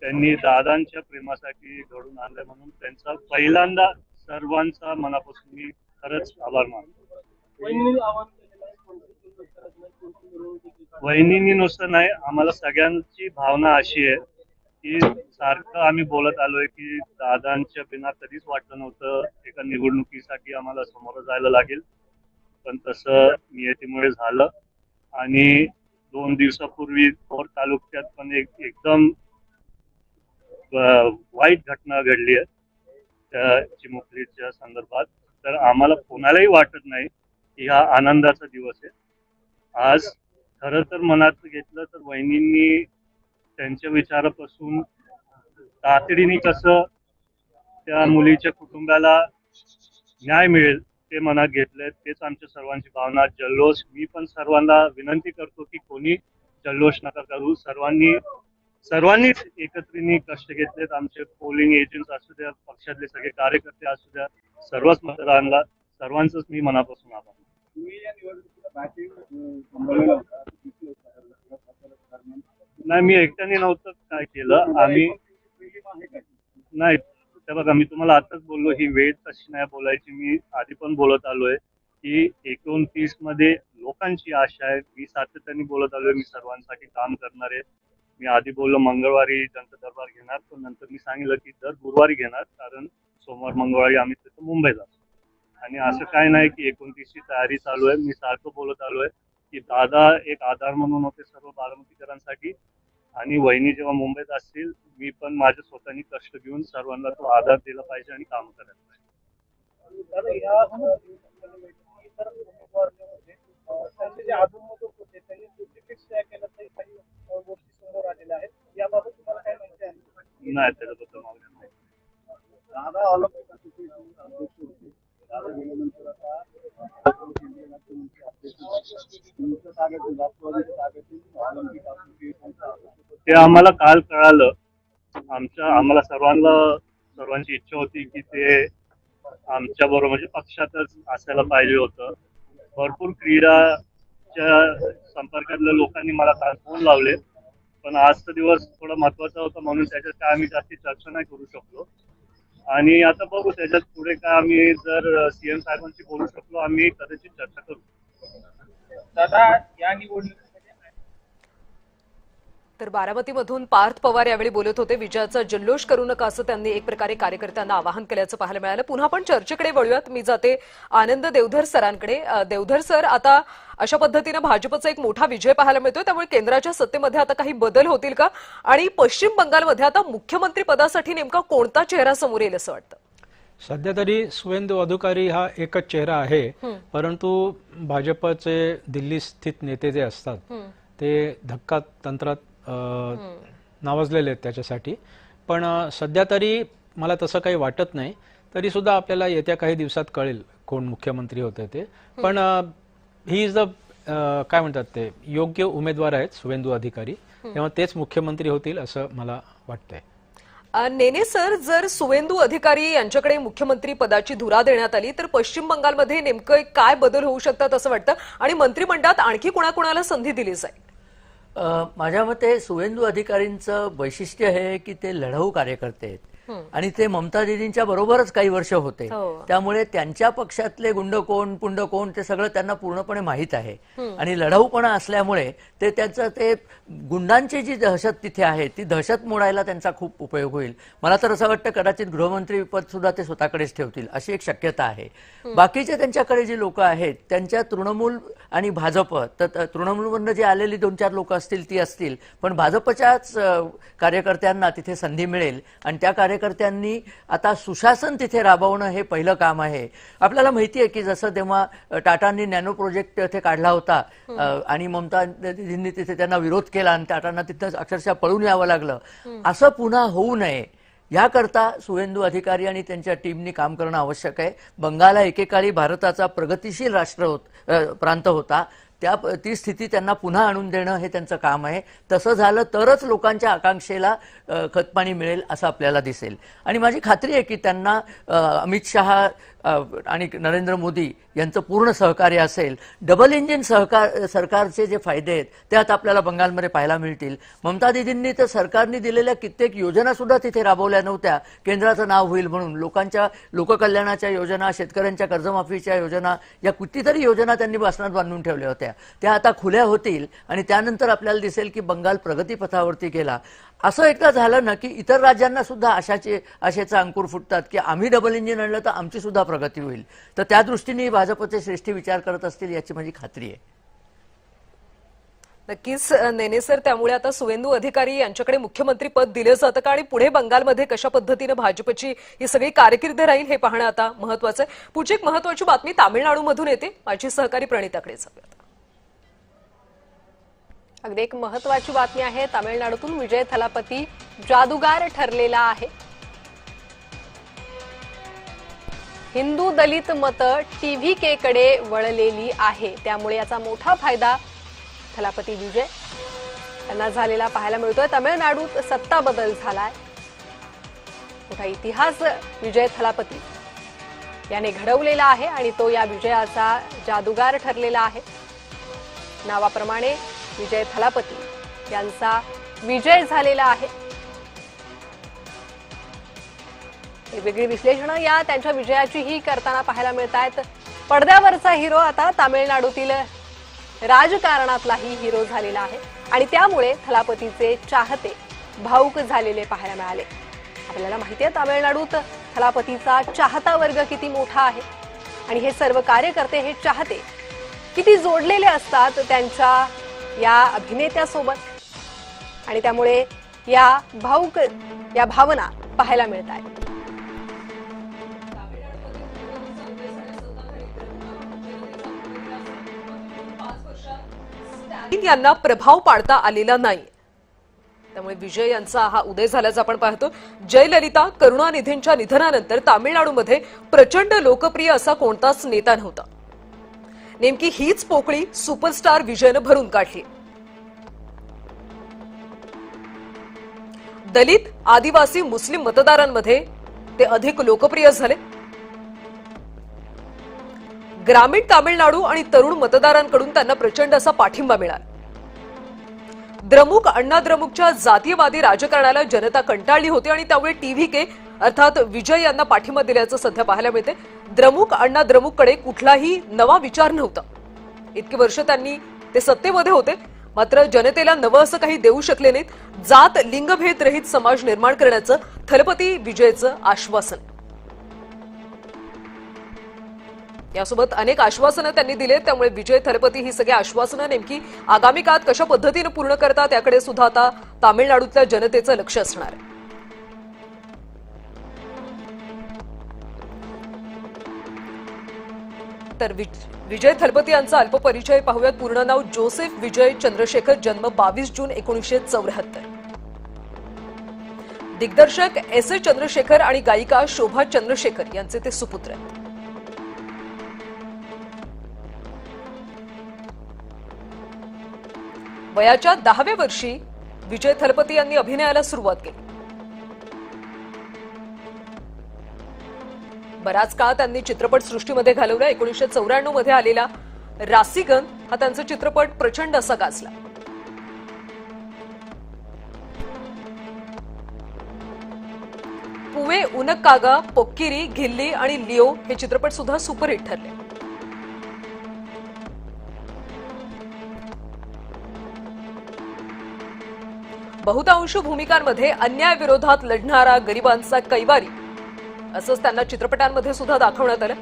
त्यांनी दादांच्या प्रेमासाठी घडून आणलं, म्हणून त्यांचा पहिल्यांदा सर्वांचा मनापासून मी खरंच आभार मानतो. वहिनींनी नुसतं नाही, आम्हाला सगळ्यांची भावना अशी आहे की सारखं आम्ही बोलत आलोय की दादांच्या बिना कधीच वाटलं नव्हतं एका निवडणुकीसाठी आम्हाला समोर जायला लागेल, पण तसं नियतीमुळे झालं. आणि 2 दिवसापूर्वी भोर तालुक्यात पण एकदम वाईट घटना घडली आहे त्या चिमुकलीच्या संदर्भात. तर आम्हाला कोणालाही वाटत नाही की हा आनंदाचा दिवस आहे. आज खरं तर मनात घेतलं तर वहिनींनी त्यांच्या विचारापासून तातडीने कसं त्या मुलीच्या कुटुंबाला न्याय मिळेल ते मनात घेतलंय. तेच आमच्या सर्वांची भावना. जल्लोष, मी पण सर्वांना विनंती करतो की कोणी जल्लोष नका करू. सर्वांनीच एकत्रित कष्ट घेतलेत. आमचे पोलिंग एजंट्स असू द्या, पक्षातले सगळे कार्यकर्ते असू द्या, सर्वच मतदारांना सर्वांचंच मी मनापासून आभार. नाही, मी एकट्याने नव्हतं काय केलं. आम्ही नाही, ते बघा, मी तुम्हाला आताच बोललो ही वेळ तशी नाही बोलायची. मी आधी पण बोलत आलोय की 29 मध्ये लोकांची आशा आहे. मी सातत्याने बोलत आलोय मी सर्वांसाठी काम करणार आहे. मी आधी बोललो मंगळवारी जनता दरबार घेणार, पण नंतर मी सांगितलं की दर गुरुवारी घेणार, कारण सोमवार मंगळवारी आम्ही तिथं मुंबईला जातो. आणि असं काय नाही की 29 ची तयारी चालू आहे. मी सारखं बोलत आलोय की दादा एक आधार म्हणून होते सर्व बारामतीकरांसाठी, आणि वहिनी जेव्हा मुंबईत असतील मी पण माझ्या स्वतःनी कष्ट घेऊन सर्वांना तो आधार दिला पाहिजे आणि काम करायला पाहिजे. नाही, त्याच्याबद्दल मागणी नाही. ते आम्हाला काल कळालं. आम्हाला सर्वांची इच्छा होती की ते आमच्या बरोबर म्हणजे पक्षातच असायला पाहिजे होतं. भरपूर क्रीडाच्या संपर्कातल्या लोकांनी मला काल फोन लावले, पण आजचा दिवस थोडा महत्वाचा होता म्हणून त्याच्यात काय आम्ही जास्ती चर्चा नाही करू शकलो. आणि आता बघू त्याच्यात पुढे काय आम्ही जर सीएम साहेबांशी बोलू शकलो आम्ही कदाचित चर्चा करू. दादा, या निवडणुकीमध्ये तर बारामतीमधून पार्थ पवार यावेळी बोलत होते. विजयाचा जल्लोष करू नका असं त्यांनी एक प्रकारे कार्यकर्त्यांना आवाहन केल्याचं पाहायला मिळालं. पुन्हा आपण चर्चेकडे वळूयात. मी जाते आनंद देवधर सरांकडे. देवधर सर, आता अशा पद्धतीनं भाजपचा एक मोठा विजय पाहायला मिळतोय, त्यामुळे केंद्राच्या सत्तेमध्ये आता काही बदल होतील का? आणि पश्चिम बंगालमध्ये आता मुख्यमंत्री पदासाठी नेमका कोणता चेहरा समोर येईल असं वाटतं? सध्या तरी सुवेंदू अधिकारी हा एकच चेहरा आहे, परंतु भाजपचे दिल्ली स्थित नेते जे असतात ते धक्का तंत्रात नावाजलेले आहेत त्याच्यासाठी. पण सध्या तरी मला तसं काही वाटत नाही. तरी सुद्धा आपल्याला येत्या काही दिवसात कळेल कोण मुख्यमंत्री होते ते. पण ही इज द काय म्हणतात ते योग्य उमेदवार आहेत सुवेंदू अधिकारी, तेव्हा तेच मुख्यमंत्री होतील असं मला वाटतंय. नेने सर, जर सुवेंदू अधिकारी यांच्याकडे मुख्यमंत्री पदाची धुरा देण्यात आली तर पश्चिम बंगालमध्ये नेमकं काय बदल होऊ शकतात असं वाटतं, आणि मंत्रिमंडळात आणखी कुणाकुणाला संधी दिली जाईल? माझ्या मते सुवेंदू अधिकारींचं वैशिष्ट्य हे की ते लढाऊ कार्यकर्ते आहेत आणि ते ममता दीदींच्या बरोबरच काही वर्ष होते. त्यामुळे त्यांच्या पक्षातले गुंड कोण पुंड कोण ते सगळं त्यांना पूर्णपणे माहीत आहे. आणि लढाऊपणा असल्यामुळे ते त्यांचं ते गुंडांची जी दहशत तिथे आहे ती दहशत मोडायला त्यांचा खूप उपयोग होईल. मला तर असं वाटतं कदाचित गृहमंत्री पद सुद्धा ते स्वतःकडेच ठेवतील अशी एक शक्यता आहे. बाकीचे त्यांच्याकडे जी लोक आहेत त्यांच्या तृणमूल आणि भाजप, तर तृणमूलमधनं जे आलेली 2-4 लोक असतील ती असतील, पण भाजपच्याच कार्यकर्त्यांना तिथे संधी मिळेल आणि त्या कार्यकर्त्यांनी आता सुशासन तिथे राबवणं हे पहिलं काम आहे. आपल्याला माहिती आहे की जसं तेव्हा टाटांनी नॅनो प्रोजेक्ट तिथे काढला होता आणि ममता दीदींनी तिथे त्यांना विरोध केला आणि टाटांना तिथं अक्षरशः पळून यावं लागलं, असं पुन्हा होऊ नये याकरता सुवेंदू अधिकारी आणि त्यांच्या टीमनी काम करणं आवश्यक आहे. बंगाल हा एकेकाळी भारताचा प्रगतिशील प्रांत होता. ती स्थिती त्यांना पुन्हा आणून देणं हे त्यांचं काम आहे. तसं झालं तरच लोकांच्या आकांक्षेला खतपाणी मिळेल असं आपल्याला दिसेल. आणि माझी खात्री आहे की त्यांना अमित शहा आणि नरेंद्र मोदी यांचं पूर्ण सहकार्य असेल. डबल इंजिन सरकारचे जे फायदे आहेत ते आता आपल्याला बंगालमध्ये पाहायला मिळतील. ममता दीदींनी तर सरकारने दिलेल्या कित्येक योजना सुद्धा तिथे राबवल्या नव्हत्या केंद्राचं नाव होईल म्हणून. लोकांच्या लोककल्याणाच्या योजना, शेतकऱ्यांच्या कर्जमाफीच्या योजना, या कितीतरी योजना त्यांनी भाषणात बांधून ठेवल्या होत्या. त्या आता खुल्या होतील आणि त्यानंतर आपल्याला दिसेल की बंगाल प्रगतीपथावरती गेला. असं एकदा झालं ना की इतर राज्यांना सुद्धा आशेचा अंकुर फुटतात की आम्ही डबल इंजिन आणलं तर आमची सुद्धा प्रगती होईल. तर त्या दृष्टीने भाजपचे श्रेष्ठी विचार करत असतील याची माझी खात्री आहे. नक्कीच नेने सर, त्यामुळे आता सुवेंदू अधिकारी यांच्याकडे मुख्यमंत्री पद दिलं जातं का आणि पुढे बंगालमध्ये कशा पद्धतीनं भाजपची ही सगळी कारकीर्द राहील हे पाहणं आता महत्वाचं आहे. पुढची एक महत्वाची बातमी तामिळनाडूमधून येते. माझी सहकारी प्रणिताकडे जाऊयात. अगदी एक महत्वाची बातमी आहे. तामिळनाडूतून विजय थलापती जादूगार ठरलेला आहे. हिंदू दलित मतं TVK कडे वळलेली आहे. त्यामुळे याचा मोठा फायदा थलापती विजय यांना झालेला पाहायला मिळतोय. तामिळनाडूत सत्ता बदल झालाय. मोठा इतिहास विजय थलापती याने घडवलेला आहे आणि तो या विजयाचा जादूगार ठरलेला आहे. नावाप्रमाणे विजय थलापती यांचा विजय झालेला आहे. वेगवेगळी विश्लेषणं या त्यांच्या विजयाचीही करताना पाहायला मिळत आहेत. पडद्यावरचा हिरो आता तामिळनाडूतील राजकारणातलाही हिरो झालेला आहे आणि त्यामुळे थलापतीचे चाहते भावुक झालेले पाहायला मिळाले. आपल्याला माहिती आहे तामिळनाडूत थलापतीचा चाहता वर्ग किती मोठा आहे आणि हे सर्व कार्यकर्ते, हे चाहते किती जोडलेले असतात त्यांच्या या अभिनेत्यासोबत आणि त्यामुळे या भावना पाहायला मिळत आहेत. यांना प्रभाव पाडता आलेला नाही. त्यामुळे विजय यांचा हा उदय झाल्याचं आपण पाहतो. जयललिता करुणानिधींच्या निधनानंतर तामिळनाडूमध्ये प्रचंड लोकप्रिय असा कोणताच नेता नव्हता. नेमकी हीच पोकळी सुपरस्टार विजयनं भरून काढली. दलित, आदिवासी, मुस्लिम मतदारांमध्ये ते अधिक लोकप्रिय झाले. ग्रामीण तामिळनाडू आणि तरुण मतदारांकडून त्यांना प्रचंड असा पाठिंबा मिळाला. द्रमुक, अण्णा द्रमुकच्या जातीयवादी राजकारणाला जनता कंटाळली होती आणि त्यामुळे TVK अर्थात विजय यांना पाठिंबा दिल्याचं सध्या पाहायला मिळते. द्रमुक, अण्णा द्रमुककडे कुठलाही नवा विचार नव्हता. इतकी वर्ष त्यांनी ते सत्तेमध्ये होते, मात्र जनतेला नवं असं काही देऊ शकले नाहीत. जात, लिंगभेद रहित समाज निर्माण करण्याचं थलपती विजयचं आश्वासन. यासोबत अनेक आश्वासनं त्यांनी दिले. त्यामुळे विजय थलपती ही सगळी आश्वासनं नेमकी आगामी काळात कशा पद्धतीने पूर्ण करतात याकडे सुद्धा आता तामिळनाडूतल्या जनतेचं लक्ष असणार आहे. तर विजय थलपती यांचा अल्प परिचय पाहूयात. पूर्ण नाव जोसेफ विजय चंद्रशेखर, जन्म 22 जून 1974. दिग्दर्शक S.A. चंद्रशेखर आणि गायिका शोभा चंद्रशेखर यांचे ते सुपुत्र आहेत. वयाच्या 10व्या वर्षी विजय थलपती यांनी अभिनयाला सुरुवात केली. बराच काळ त्यांनी चित्रपट सृष्टीमध्ये घालवला. 1994 मध्ये आलेला रासीगन हा त्यांचा चित्रपट प्रचंड असा गाजला. पुवे उनक्कागा, पोक्किरी, घिल्ली आणि लिओ हे चित्रपट सुद्धा सुपरहिट ठरले. बहुतांश भूमिकांमध्ये अन्यायाविरोधात लढणारा गरिबांचा कैवारी असंच त्यांना चित्रपटांमध्ये सुद्धा दाखवण्यात आलं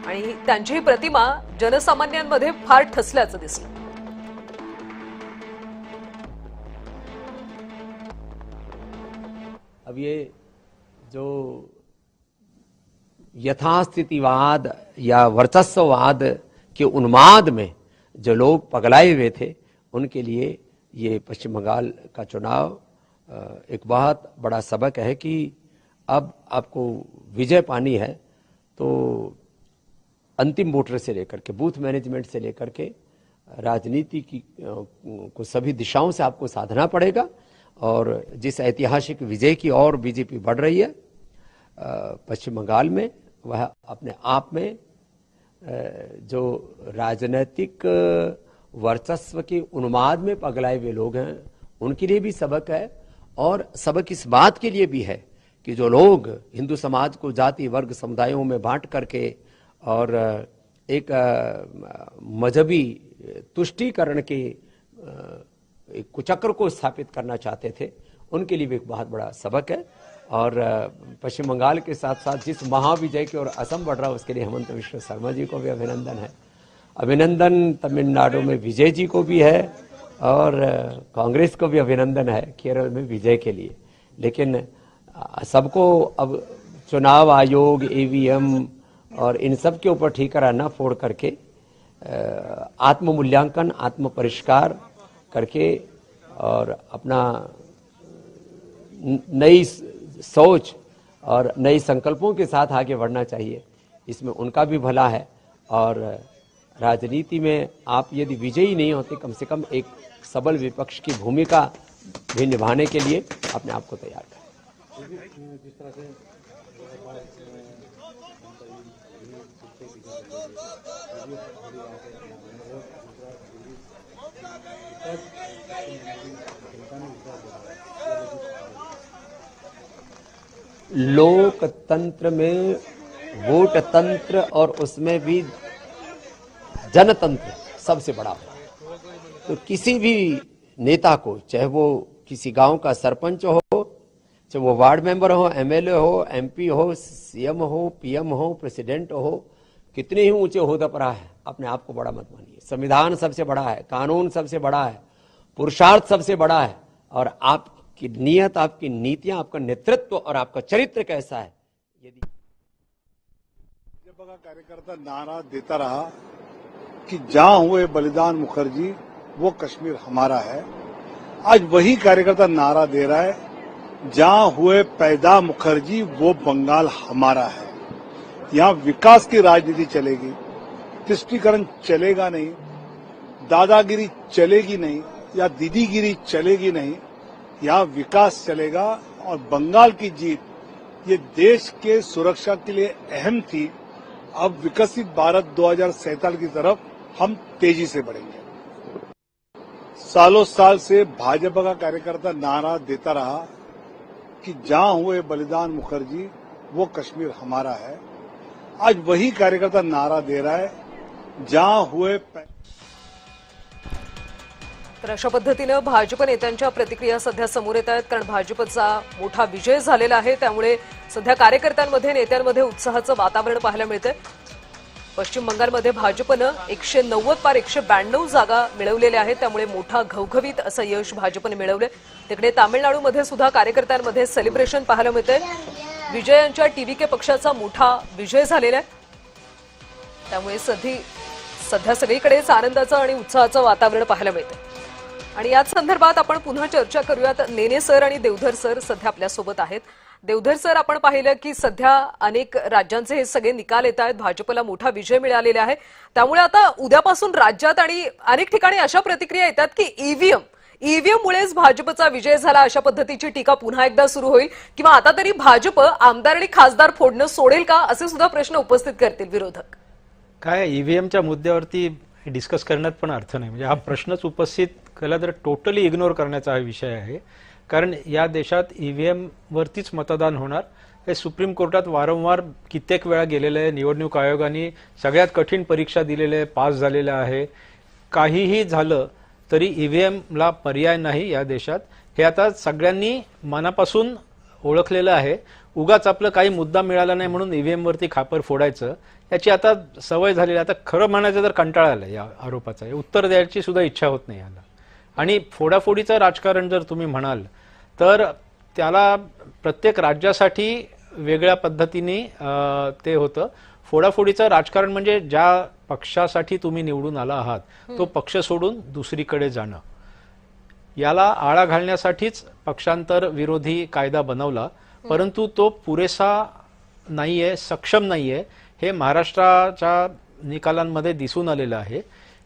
आणि त्यांची ही प्रतिमा जनसामान्यांमध्ये फार ठसल्याचं दिसलं. अब ये जो यथास्थितिवाद या वर्चस्ववाद के उन्माद में जो लोग पगलाए हुए थे, उनके लिए ये पश्चिम बंगाल का चुनाव एक बहुत बड़ा सबक है कि अब आपको विजय पानी है तो अंतिम वोटर से लेकर के बूथ मैनेजमेंट से लेकर के राजनीति की को सभी दिशाओं से आपको साधना पड़ेगा। और जिस ऐतिहासिक विजय की ओर बीजेपी बढ़ रही है पश्चिम बंगाल में, वह अपने आप में जो राजनीतिक वर्चस्व के उन्माद में पगलाए हुए लोग हैं उनके लिए भी सबक है। और सबक इस बात के लिए भी है कि जो लोग हिंदू समाज को जाति वर्ग समुदायों में बांट करके और एक मजहबी तुष्टीकरण के एक कुचक्र को स्थापित करना चाहते थे, उनके लिए भी एक बहुत बड़ा सबक है। और पश्चिम बंगाल के साथ साथ जिस महाविजय की ओर असम बढ़ रहा है उसके लिए हेमंत विश्व शर्मा जी को भी अभिनंदन है। अभिनंदन तमिलनाडु में विजय जी को भी है और कांग्रेस को भी अभिनंदन है केरल में विजय के लिए। लेकिन सबको अब चुनाव आयोग, ईवीएम और इन सब के ऊपर ठीकरा न फोड़ करके आत्म मूल्यांकन, आत्म परिष्कार करके और अपना नई सोच और नई संकल्पों के साथ आगे बढ़ना चाहिए। इसमें उनका भी भला है। और राजनीति में आप यदि विजयी नहीं होते, कम से कम एक सबल विपक्ष की भूमिका भी निभाने के लिए अपने आप को तैयार करें। जिस तरह से लोकतंत्र में वोट तंत्र और उसमें भी जनतंत्र सबसे बड़ा हो। तो किसी भी नेता को, चाहे वो किसी गांव का सरपंच हो, चाहे वो वार्ड मेंबर हो, एमएलए हो, एमपी हो, सीएम हो, पीएम हो, प्रेसिडेंट हो, कितने ही ऊंचे ओहदे पर है, अपने आप को बड़ा मत मानिए। संविधान सबसे बड़ा है, कानून सबसे बड़ा है, पुरुषार्थ सबसे बड़ा है। और आपकी नीयत, आपकी नीतियां, आपका नेतृत्व और आपका चरित्र कैसा है। यदि भाजपा का कार्यकर्ता नारा देता रहा कि जहां हुए बलिदान मुखर्जी वो कश्मीर हमारा है, आज वही कार्यकर्ता नारा दे रहा है जहां हुए पैदा मुखर्जी वो बंगाल हमारा है। यहाँ विकास की राजनीति चलेगी, तुष्टीकरण चलेगा नहीं, दादागिरी चलेगी नहीं या दीदीगिरी चलेगी नहीं। यहाँ विकास चलेगा। और बंगाल की जीत ये देश के सुरक्षा के लिए अहम थी। अब विकसित भारत 2047 की तरफ हम तेजी से बढ़ेंगे। सालों साल से भाजपा का कार्यकर्ता नारा देता रहा कि जहां हुए बलिदान मुखर्जी वो कश्मीर हमारा है, आज वही कार्यकर्ता नारा दे रहा है जहां हुए। तर अशा पद्धतीनं भाजप नेत्यांच्या प्रतिक्रिया सध्या समोर येत आहेत, कारण भाजपचा मोठा विजय झालेला आहे। त्यामुळे सध्या कार्यकर्त्यांमध्ये, नेत्यांमध्ये उत्साहाचं वातावरण पाहायला मिळतंय। पश्चिम बंगालमध्ये भाजपनं 190 पार 192 जागा मिळवलेल्या आहेत, त्यामुळे मोठा घवघवीत असं यश भाजपने मिळवलंय। तिकडे तामिळनाडूमध्ये सुद्धा कार्यकर्त्यांमध्ये सेलिब्रेशन पाहायला मिळतंय। विजय यांच्या टीव्हीके पक्षाचा मोठा विजय झालेला आहे, त्यामुळे सध्या सगळीकडेच आनंदाचं आणि उत्साहाचं वातावरण पाहायला मिळतंय। आणि याच संदर्भात आपण पुन्हा चर्चा करूयात। नेने सर आणि देवधर सर सध्या आपल्यासोबत आहेत। देवधर सर, आपण पाहिलं की सध्या अनेक राज्यांचे हे सगळे निकाल येत आहेत, भाजपला मोठा विजय मिळालेला आहे। त्यामुळे आता उद्यापासून राज्यात आणि अनेक ठिकाणी अशा प्रतिक्रिया येतात की ईव्हीएममुळेच भाजपचा विजय झाला, अशा पद्धतीची टीका पुन्हा एकदा सुरू होईल, किंवा आता तरी भाजप आमदार आणि खासदार फोडणं सोडेल का, असे सुद्धा प्रश्न उपस्थित करतील विरोधक। काय ईव्हीएमच्या मुद्द्यावरती डिस्कस करण्यात पण अर्थ नाही। म्हणजे हा प्रश्नच उपस्थित केला तर टोटली इग्नोर करण्याचा हा विषय आहे। कारण या देशात ईव्हीएम वरतीच मतदान होणार हे सुप्रीम कोर्टात वारंवार कित्येक वेळा गेलेलं आहे। निवडणूक आयोगाने सगळ्यात कठीण परीक्षा दिलेली आहे, पास झालेलं आहे। काहीही झालं तरी ईव्हीएमला पर्याय नाही या देशात, हे आता सगळ्यांनी मनापासून ओळखलेलं आहे। उगाच आपलं काही मुद्दा मिळाला नाही म्हणून ईव्हीएम वरती खापर फोडायचं याची आता सवय झालेली। आता खरं म्हणायचं तर कंटाळा आला या आरोपाचा, उत्तर द्यायची सुद्धा इच्छा होत नाही याला। आणि फोडाफोडीचं राजकारण जर तुम्ही म्हणाल तर त्याला प्रत्येक राज्यासाठी वेगळ्या पद्धतीने ते होतं। फोडाफोडीचं राजकारण म्हणजे ज्या पक्षासाठी तुम्ही निवडून आला आहात तो पक्ष सोडून दुसरीकडे जाणं, याला आळा घालण्यासाठीच पक्षांतर विरोधी कायदा बनवला, परंतु तो पुरेसा नाहीये, सक्षम नाहीये। हे महाराष्ट्राच्या निकालांमध्ये दिसून आलेलं आहे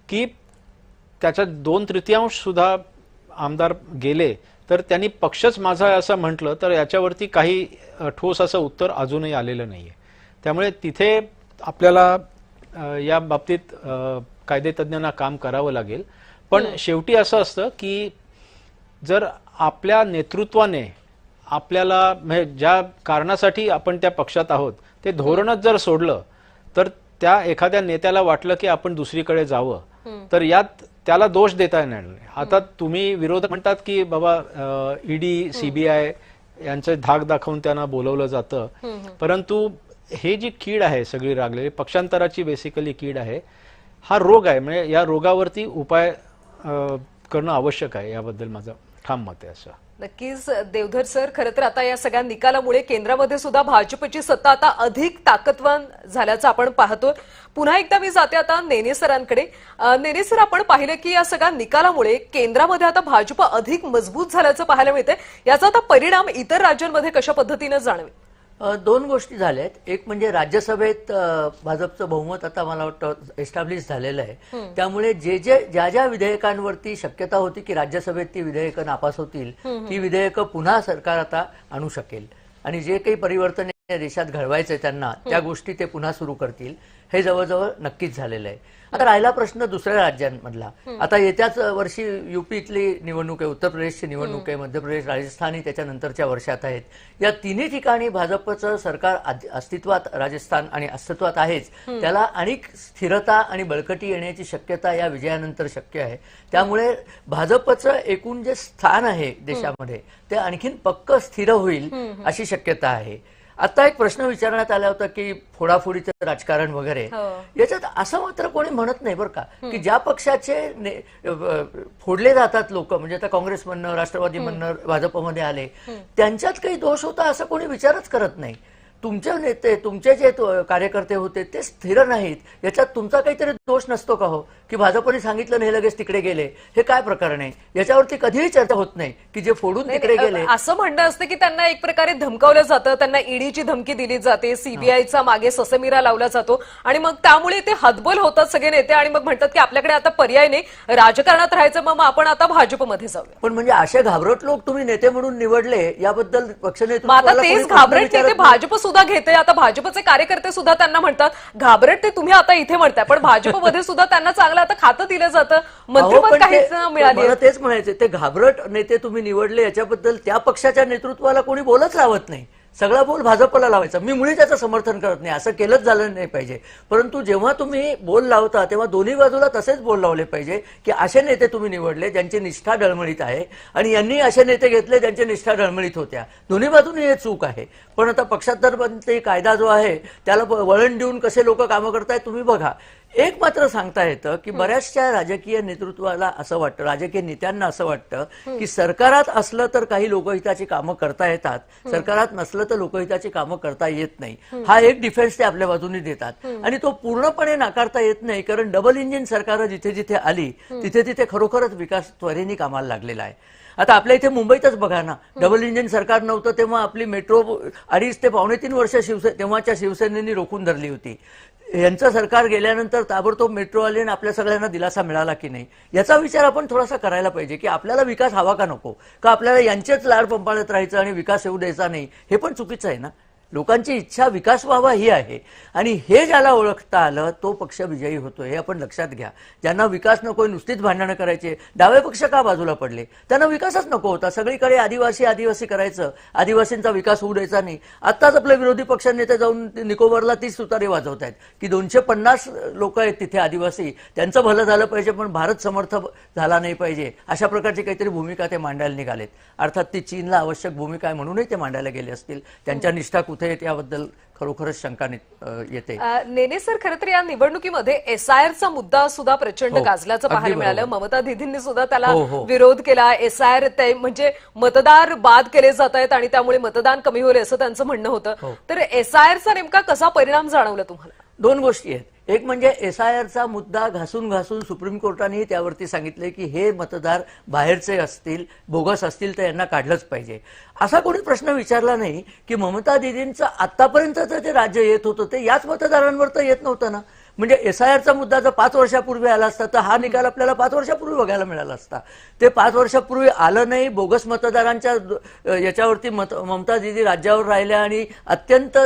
की त्याच्यात 2/3 सुद्धा आमदार गेले तर त्यांनी पक्षच माझा आहे असं म्हटलं तर याच्यावरती काही ठोस असं उत्तर अजूनही आलेलं नाहीये. त्यामुळे तिथे आपल्याला या बाबतीत कायदेतज्ञांना काम करावं लागेल. पण शेवटी असं असतं की जर आपल्या नेतृत्वाने आपल्याला म्हणजे ज्या कारणासाठी आपण त्या पक्षात आहोत ते धोरणच जर सोडलं तर त्या एखाद्या नेत्याला वाटलं की आपण दुसरीकडे जावं तर यात त्याला दोष देता येणार नाही. आता तुम्ही विरोधक म्हणतात की बाबा ईडी सीबीआय यांचे धाक दाखवून त्यांना बोलवलं जातं, परंतु हे जी कीड आहे सगळी लागलेली पक्षांतराची बेसिकली कीड आहे, हा रोग आहे. म्हणजे या रोगावरती उपाय करणं आवश्यक आहे, याबद्दल माझं ठाम मत आहे. असं नक्कीच देवधर सर, खरं तर आता या सगळ्या निकालामुळे केंद्रामध्ये सुद्धा भाजपची सत्ता आता अधिक ताकदवान झाल्याचं आपण पाहतोय. पुन्हा एकदा मी जाते आता नेने सरांकडे. नेने सर, आपण पाहिलं की या सगळ्या निकालामुळे केंद्रामध्ये आता भाजप अधिक मजबूत झाल्याचं पाहायला मिळतंय. याचा आता परिणाम इतर राज्यांमध्ये कशा पद्धतीने जाणवेल? दोन गोष्टी झाल्यात. एक म्हणजे राज्यसभेत भाजपचं बहुमत आता मला वाटतं एस्टॅब्लिश झालेलं आहे. त्यामुळे ज्या ज्या विधेयकांवरती शक्यता होती की राज्यसभेत ती विधेयकं नापास होतील ती विधेयकं पुन्हा सरकार आता आणू शकेल आणि जे काही परिवर्तन देशात घडवायचे त्यांना त्या गोष्टी ते पुन्हा सुरू करतील, हे जवळजवळ नक्कीच झालेलं आहे. आता राहिला प्रश्न दुसऱ्या राज्यांमधला. आता येत्याच वर्षी युपीतली निवडणूक आहे, उत्तर प्रदेशची निवडणूक आहे, मध्य प्रदेश, राजस्थान त्याच्यानंतरच्या वर्षात आहेत. या तिन्ही ठिकाणी भाजपचं सरकार अस्तित्वात, राजस्थान आणि अस्तित्वात आहेच, त्याला अनेक स्थिरता आणि बळकटी येण्याची शक्यता या विजयानंतर शक्य आहे. त्यामुळे भाजपचं एकूण जे स्थान आहे देशामध्ये ते आणखीन पक्क स्थिर होईल अशी शक्यता आहे. आता एक प्रश्न विचारण्यात आला होता की फोडाफोडीचं राजकारण वगैरे, याच्यात असं मात्र कोणी म्हणत नाही बरं का की ज्या पक्षाचे फोडले जातात लोक, म्हणजे आता काँग्रेस म्हणणं, राष्ट्रवादी म्हणणं भाजपमध्ये आले, त्यांच्यात काही दोष होता असं कोणी विचारच करत नाही. तुमचे नेते, तुमचे जे कार्यकर्ते होते ते स्थिर नाहीत, याच्यात तुमचा काहीतरी दोष नसतो का हो? की भाजपने सांगितलं नाही लगेच तिकडे गेले, हे काय प्रकरण आहे? याच्यावरती कधीही चर्चा होत नाही की जे फोडून तिकडे गेले. असं म्हणणं असतं की त्यांना एक प्रकारे धमकावलं जातं, त्यांना ईडीची धमकी दिली जाते, सीबीआयचा मागे ससेमिरा लावला जातो आणि मग त्यामुळे ते हतबल होतात सगळे नेते आणि मग म्हणतात की आपल्याकडे आता पर्याय नाही, राजकारणात राहायचं, मग आपण आता भाजपमध्ये जाऊया. पण म्हणजे असे घाबरट लोक तुम्ही नेते म्हणून निवडले, याबद्दल पक्षनेतृत्व आता तेच घाबरट नेते भाजप सुद्धा घेते. आता भाजपचे कार्यकर्ते सुद्धा त्यांना म्हणतात घाबरट ते तुम्ही आता इथे म्हणताय, पण भाजपमध्ये सुद्धा त्यांना चांगलं आता खातं दिलं जातं, मंत्रिपद काहीच मिळाली. मला तेच म्हणायचं, ते घाबरट नेते तुम्ही निवडले याच्याबद्दल त्या पक्षाच्या नेतृत्वाला कोणी बोलच लावत नाही. सगळा बोल भाजपला लावायचा. मी मुळी त्याचं समर्थन करत नाही, असं केलंच झालं नाही पाहिजे. परंतु जेव्हा तुम्ही बोल लावता तेव्हा दोन्ही बाजूला तसेच बोल लावले पाहिजे की असे नेते तुम्ही निवडले ज्यांची निष्ठा डळमळीत आहे आणि यांनी असे नेते घेतले ज्यांची निष्ठा डळमळीत होत्या. दोन्ही बाजूने हे चूक आहे. पण आता पक्षांतरबंदी कायदा जो आहे त्याला वळण देऊन कसे लोक कामं करतायत तुम्ही बघा. एक मात्र सांगता येतं की बऱ्याचशा राजकीय नेतृत्वाला असं वाटतं, राजकीय नेत्यांना असं वाटतं की सरकारात असलं तर काही लोकहिताची कामं करता येतात, सरकारात नसलं तर लोकहिताची कामं करता येत नाही. हा एक डिफेन्स ते आपल्या बाजूने देतात आणि तो पूर्णपणे नाकारता येत नाही, कारण डबल इंजिन सरकार जिथे जिथे आली तिथे तिथे खरोखरच विकास त्वरेने कामाला लागलेला आहे. आता आपल्या इथे मुंबईतच बघा ना, डबल इंजिन सरकार नव्हतं तेव्हा आपली मेट्रो 2.5 ते 3.5 वर्ष तेव्हाच्या शिवसेनेनी रोखून धरली होती. यांचं सरकार गेल्यानंतर ताबडतोब मेट्रो आली आणि आपल्या सगळ्यांना दिलासा मिळाला की नाही, याचा विचार आपण थोडासा करायला पाहिजे की आपल्याला विकास हवा का नको, का आपल्याला यांचेच लाड पंपाळत राहायचं आणि विकास येऊ द्यायचा नाही, हे पण चुकीचं आहे ना. लोकांची इच्छा विकास व्हावा ही आहे आणि हे ज्याला ओळखता आलं तो पक्ष विजयी होतो, हे आपण लक्षात घ्या. ज्यांना विकास नकोय, नुसतीच भांडणं करायचे, डावे पक्ष का बाजूला पडले? त्यांना विकासच नको होता. सगळीकडे आदिवासी आदिवासी करायचं, आदिवासींचा विकास होऊ द्यायचा नाही. आत्ताच आपले विरोधी पक्ष नेते जाऊन निकोबारला 30 तुतारी वाजवत आहेत की 250 लोक आहेत तिथे आदिवासी, त्यांचं भलं झालं पाहिजे पण भारत समर्थ झाला नाही पाहिजे, अशा प्रकारची काहीतरी भूमिका ते मांडायला निघालेत. अर्थात ती चीनला आवश्यक भूमिका आहे म्हणूनही ते मांडायला गेले असतील. त्यांच्या निष्ठा कुठे आहेत याबद्दल खरोखरच शंका येते. नेने सर, खरं तर या निवडणुकीमध्ये एसआयआरचा मुद्दा सुद्धा प्रचंड गाजल्याचं पाहायला मिळालं. ममता दीदींनी सुद्धा त्याला विरोध केला. एसआयआर म्हणजे मतदार बाद केले जात आहेत आणि त्यामुळे मतदान कमी होईल असं त्यांचं म्हणणं होतं. तर एसआयआरचा नेमका कसा परिणाम जाणवला तुम्हाला? दोन गोष्टी आहेत. एक म्हणजे एसआयआरचा मुद्दा घासून घासून सुप्रीम कोर्टानेही त्यावरती सांगितले की हे मतदार बाहेरचे असतील, बोगस असतील तर यांना काढलंच पाहिजे. असा कोणी प्रश्न विचारला नाही की ममता दीदींचं आतापर्यंतचं जे राज्य येत होतं ते याच मतदारांवर तर येत नव्हतं ना. म्हणजे SIRचा मुद्दा जर 5 वर्षापूर्वी आला असता तर हा निकाल आपल्याला 5 वर्षापूर्वी बघायला मिळाला असता. ते 5 वर्षापूर्वी आलं नाही. बोगस मतदारांच्या याच्यावरती ममता दीदी राज्यावर राहिल्या आणि अत्यंत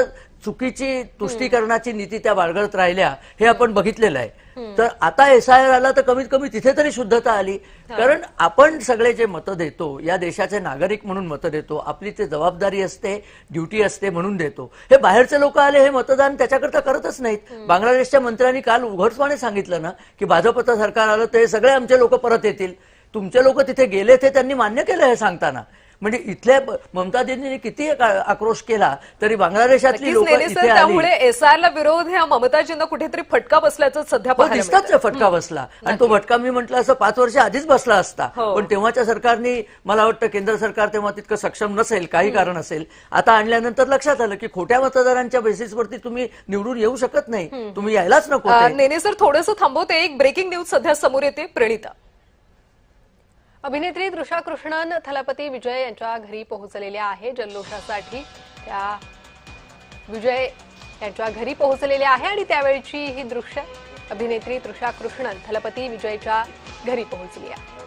चुकीची तुष्टीकरणाची नीती त्या बाळगत राहिल्या, हे आपण बघितलेलं आहे. तर आता SIR आला तर कमीत कमी तिथे तरी शुद्धता आली. कारण आपण सगळे जे मतं देतो, या देशाचे नागरिक म्हणून मतं देतो, आपली ते जबाबदारी असते, ड्युटी असते म्हणून देतो. हे बाहेरचे लोक आले, हे मतदान त्याच्याकरता करतच नाहीत. बांगलादेशच्या मंत्र्यांनी काल उघडपणे सांगितलं ना की भाजपचं सरकार आलं तर हे सगळे आमचे लोक परत येतील. तुमचे लोक तिथे गेले ते त्यांनी मान्य केलं हे सांगताना. म्हणजे इथल्या ममता दीदींनी किती आक्रोश केला तरी बांगलादेशातली लोक इथे आली. त्यामुळे SIRला विरोध ह्या ममताजींना कुठेतरी फटका बसल्याचं सध्या पाहायला दिसताच फटका बसला. आणि तो फटका मी म्हटलं असं 5 वर्ष आधीच बसला असता. पण तेव्हाच्या सरकारने, मला वाटतं केंद्र सरकार तेव्हा तितकं सक्षम नसेल, काही कारण असेल. आता आणल्यानंतर लक्षात आलं की खोट्या मतदारांच्या बेसिसवरती तुम्ही निवडून येऊ शकत नाही, तुम्ही यायलाच नको. नेने सर थोडंसं थांबवते. एक ब्रेकिंग न्यूज सध्या समोर येते. प्रणिता, अभिनेत्री तृषा कृष्णन थलपती विजय यांच्या घरी पोहोचलेल्या आहे. जल्लोषासाठी त्या विजय यांच्या घरी पोहोचलेल्या आहे आणि त्यावेळची ही दृश्य. अभिनेत्री तृषा कृष्णन थलपती विजयच्या घरी पोहोचली आहे.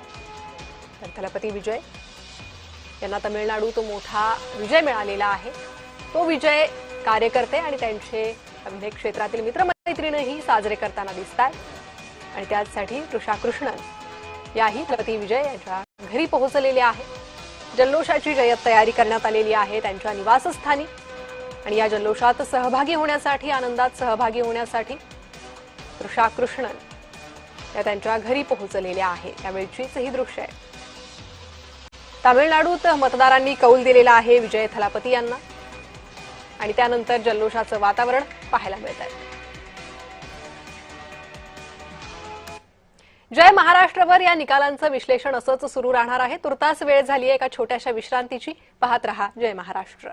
तर थलपती विजय यांना तमिळनाडू तो मोठा विजय मिळालेला आहे. तो विजय कार्यकर्ते आणि त्यांचे अभिनय क्षेत्रातील मित्रमैत्रिणीही साजरे करताना दिसतात आणि त्यासाठी तृषा कृष्णन याही थलपती विजय यांच्या घरी पोहोचलेले आहे. जल्लोषाची जय्यत तयारी करण्यात आलेली आहे त्यांच्या निवासस्थानी आणि या जल्लोषात सहभागी होण्यासाठी, आनंदात सहभागी होण्यासाठी तृषा कृष्णन या त्यांच्या घरी पोहोचलेल्या आहे. त्यावेळचीच ही दृश्य आहे. तामिळनाडूत मतदारांनी कौल दिलेला आहे विजय थलापती यांना आणि त्यानंतर जल्लोषाचं वातावरण पाहायला मिळत आहे. जय महाराष्ट्रवर या निकालांचं विश्लेषण असंच सुरू राहणार आहे. तुर्तास वेळ झाली आहे एका छोट्याशा विश्रांतीची. पाहत रहा जय महाराष्ट्र.